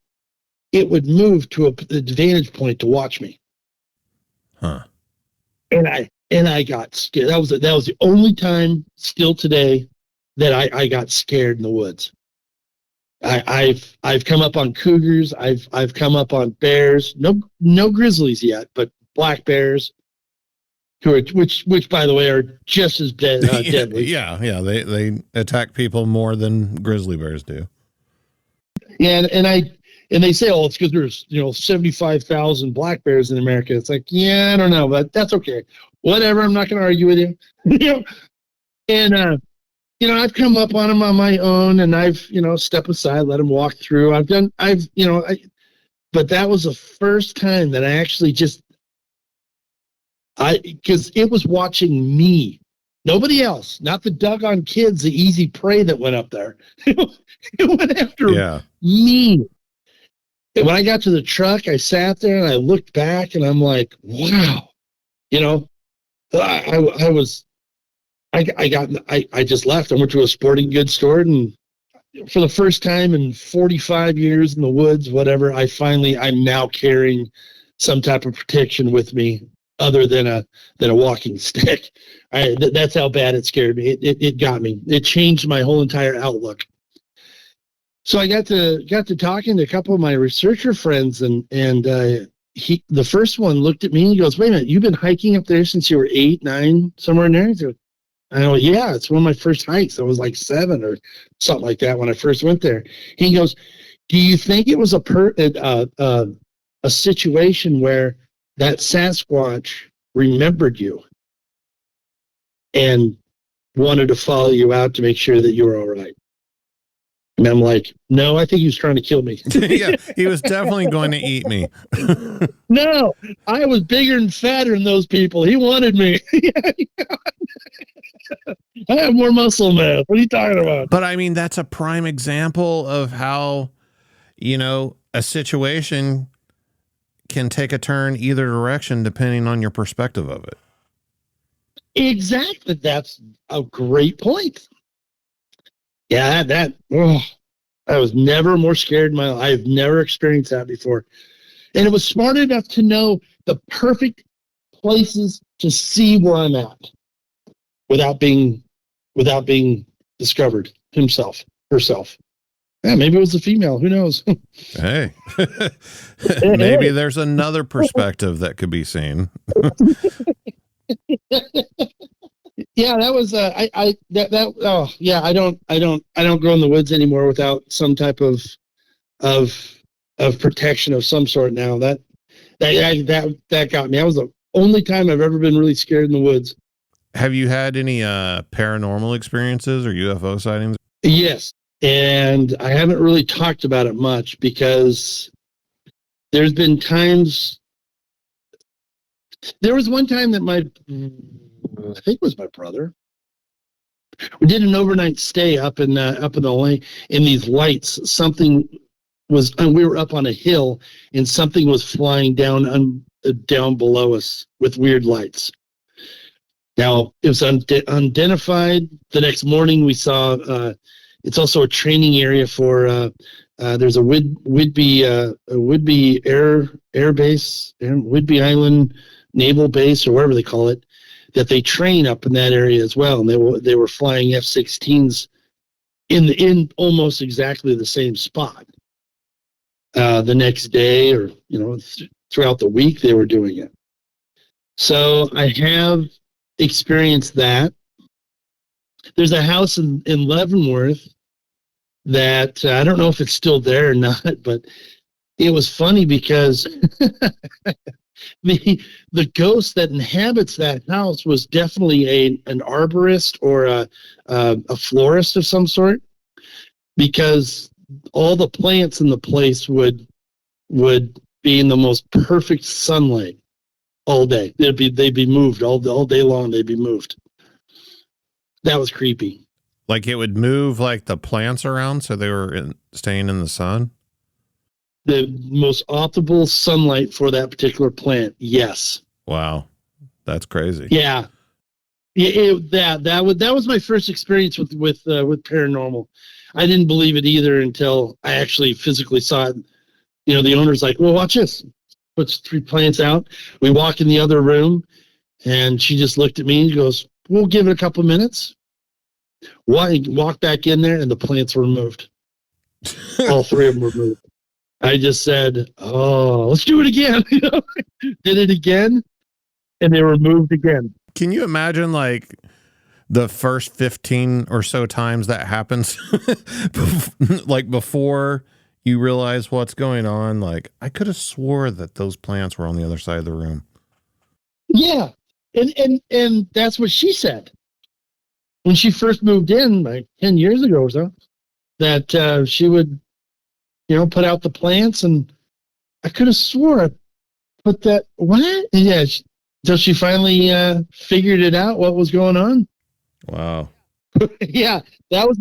it would move to a vantage point to watch me. Huh. And I got scared. That was the only time still today that I got scared in the woods. I've come up on cougars. I've come up on bears. No grizzlies yet, but black bears, which by the way are just as deadly. Yeah. They attack people more than grizzly bears do. Yeah, and they say, oh, it's because there's 75,000 black bears in America. It's like, yeah, I don't know, but that's okay. Whatever. I'm not going to argue with you. And I've come up on them on my own, and I've step aside, let them walk through. But that was the first time that I actually because it was watching me, nobody else, not the doggone kids, the easy prey that went up there. It went after me. And when I got to the truck, I sat there and I looked back, and I'm like, wow, I just left. I went to a sporting goods store, and for the first time in 45 years in the woods, whatever, I'm now carrying some type of protection with me other than a walking stick. That's how bad it scared me. It got me. It changed my whole entire outlook. So I got to talking to a couple of my researcher friends, and the first one looked at me and he goes, "Wait a minute, you've been hiking up there since you were 8, 9, somewhere in there?" I go, "Yeah, it's one of my first hikes. I was like 7 or something like that when I first went there." He goes, "Do you think it was a situation where that Sasquatch remembered you?" And wanted to follow you out to make sure that you were all right. And I'm like, no, I think he was trying to kill me. Yeah, he was definitely going to eat me. No, I was bigger and fatter than those people. He wanted me. I have more muscle mass. What are you talking about? But I mean, that's a prime example of how, a situation can take a turn either direction depending on your perspective of it. Exactly. That's a great point. Yeah, I was never more scared in my life. I've never experienced that before. And it was smart enough to know the perfect places to see where I'm at without being discovered herself. Yeah, maybe it was a female. Who knows? Hey, maybe there's another perspective that could be seen. Yeah, that was I don't go in the woods anymore without some type of protection of some sort now. That got me. That was the only time I've ever been really scared in the woods. Have you had any paranormal experiences or UFO sightings? Yes. And I haven't really talked about it much because there's been times. There was one time that I think it was my brother. We did an overnight stay up in the lake in these lights. Something was, and we were up on a hill, and something was flying down below us with weird lights. Now it was unidentified. The next morning we saw. It's also a training area for. There's a Whidbey Air Base, Whidbey Island Naval Base, or whatever they call it, that they train up in that area as well. And they were flying F-16s in almost exactly the same spot. The next day, or throughout the week, they were doing it. So I have experienced that. There's a house in Leavenworth that I don't know if it's still there or not, but it was funny because the ghost that inhabits that house was definitely an arborist or a florist of some sort, because all the plants in the place would be in the most perfect sunlight all day. They'd be moved all day long. They'd be moved. That was creepy. Like it would move like the plants around, so they were staying in the sun? The most optimal sunlight for that particular plant, yes. Wow. That's crazy. Yeah. That was my first experience with paranormal. I didn't believe it either until I actually physically saw it. The owner's like, well, watch this. Puts 3 plants out. We walk in the other room, and she just looked at me and goes, we'll give it a couple minutes. Walk back in there, and the plants were moved. All 3 of them were moved. I just said, oh, let's do it again. Did it again, and they were moved again. Can you imagine, like, the first 15 or so times that happens? Like, before you realize what's going on? Like, I could have swore that those plants were on the other side of the room. Yeah. And that's what she said when she first moved in, like 10 years ago or so, that she would, put out the plants, and I could have swore I put that. What? Yeah. Until she finally figured it out, what was going on. Wow. Yeah. That was.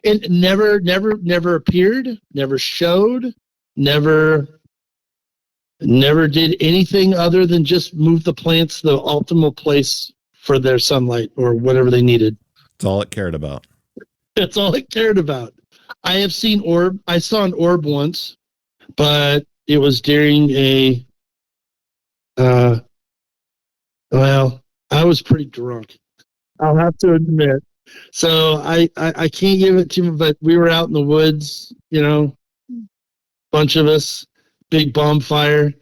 It never appeared, never showed, never did anything other than just move the plants to the optimal place for their sunlight or whatever they needed. That's all it cared about. That's all it cared about. I have seen orb. I saw an orb once, but it was during a, I was pretty drunk. I'll have to admit. So I can't give it to him, but we were out in the woods, bunch of us, big bonfire,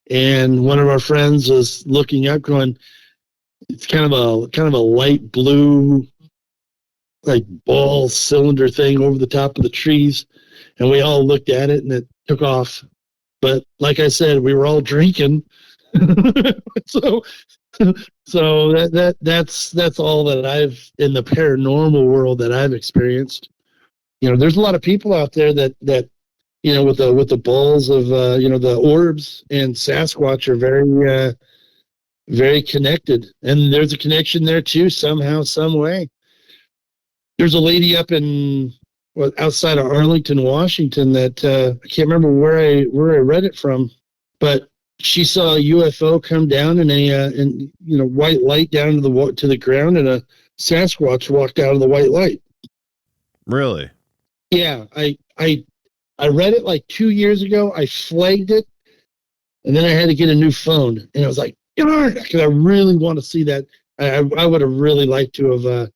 and one of our friends was looking up going, it's kind of a light blue, like ball cylinder thing over the top of the trees. And we all looked at it, and it took off. But like I said, we were all drinking. So So that's all that I've in the paranormal world that I've experienced. There's a lot of people out there that with the balls of the orbs and Sasquatch are very connected, and there's a connection there too somehow, some way. There's a lady up in outside of Arlington, Washington that I can't remember where I read it from, but she saw a UFO come down in a white light down to the ground, and a Sasquatch walked out of the white light. Really? Yeah, I read it like 2 years ago. I flagged it, and then I had to get a new phone, and I was like, darn, because I really want to see that. I would have really liked to have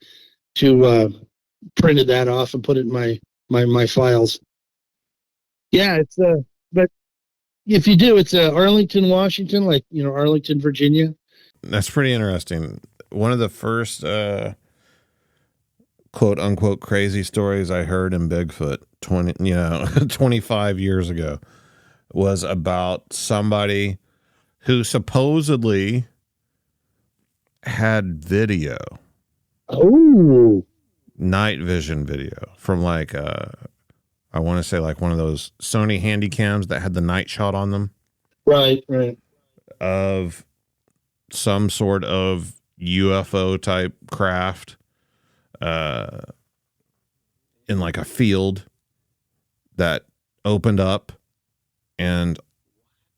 printed that off and put it in my files. Yeah, it's but if you do, it's Arlington, Washington, like Arlington, Virginia. That's pretty interesting. One of the first quote unquote crazy stories I heard in Bigfoot 25 years ago was about somebody who supposedly had video. Oh, night vision video from like I want to say like one of those Sony Handycams that had the night shot on them. Right. Of some sort of UFO type craft in like a field that opened up and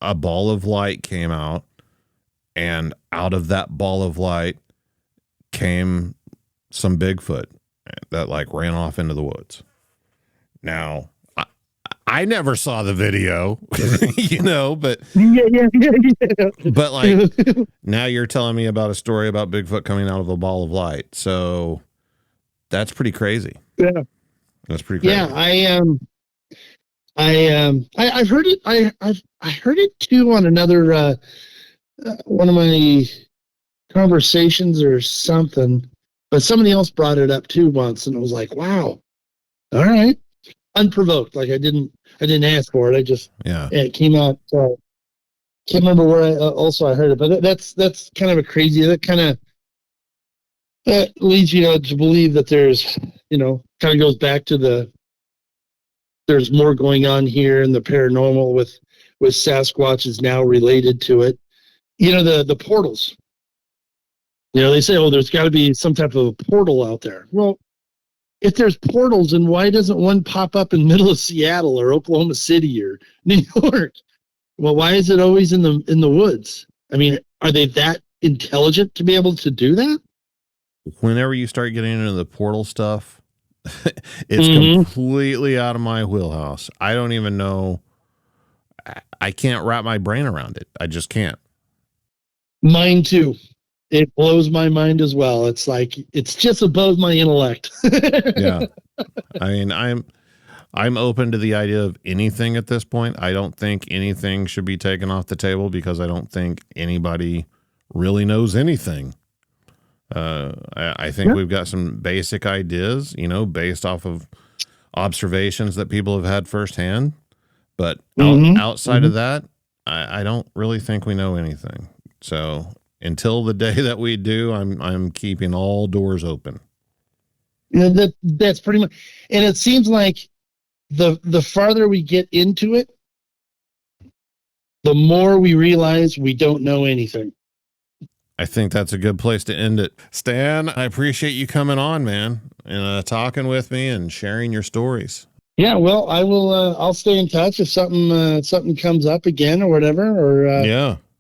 a ball of light came out, and out of that ball of light came some Bigfoot that like ran off into the woods. Now, I never saw the video, but yeah. But like now you're telling me about a story about Bigfoot coming out of a ball of light. So that's pretty crazy. Yeah. That's pretty crazy. Yeah, I've heard it. I heard it too on another one of my conversations or something, but somebody else brought it up too once, and it was like, wow, all right, unprovoked. Like I didn't ask for it. I just it came out. Can't remember where I heard it, but that's kind of a crazy. That leads you to believe that there's kind of goes back to there's more going on here, and the paranormal with Sasquatch is now related to it. The portals. They say, oh, there's got to be some type of a portal out there. Well, if there's portals, then why doesn't one pop up in the middle of Seattle or Oklahoma City or New York? Well, why is it always in the woods? I mean, are they that intelligent to be able to do that? Whenever you start getting into the portal stuff, it's completely out of my wheelhouse. I don't even know. I can't wrap my brain around it. I just can't. Mine too. It blows my mind as well. It's like it's just above my intellect. Yeah, I mean, I'm open to the idea of anything at this point. I don't think anything should be taken off the table because I don't think anybody really knows anything. I think we've got some basic ideas, based off of observations that people have had firsthand. But outside of that, I don't really think we know anything. So until the day that we do, I'm keeping all doors open. Yeah, that's pretty much. And it seems like the farther we get into it, the more we realize we don't know anything. I think that's a good place to end it. Stan, I appreciate you coming on, man, and talking with me and sharing your stories. Yeah, well, I will. I'll stay in touch if something comes up again or whatever. Or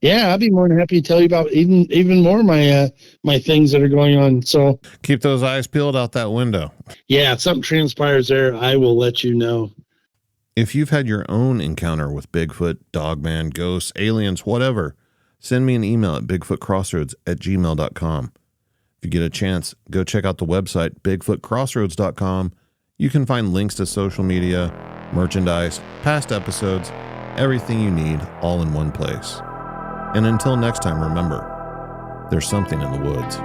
yeah, I'd be more than happy to tell you about even more my things that are going on. So keep those eyes peeled out that window. Yeah, if something transpires there, I will let you know. If you've had your own encounter with Bigfoot, Dogman, ghosts, aliens, whatever, send me an email at bigfootcrossroads@gmail.com. If you get a chance, go check out the website, bigfootcrossroads.com. You can find links to social media, merchandise, past episodes, everything you need, all in one place. And until next time, remember, there's something in the woods.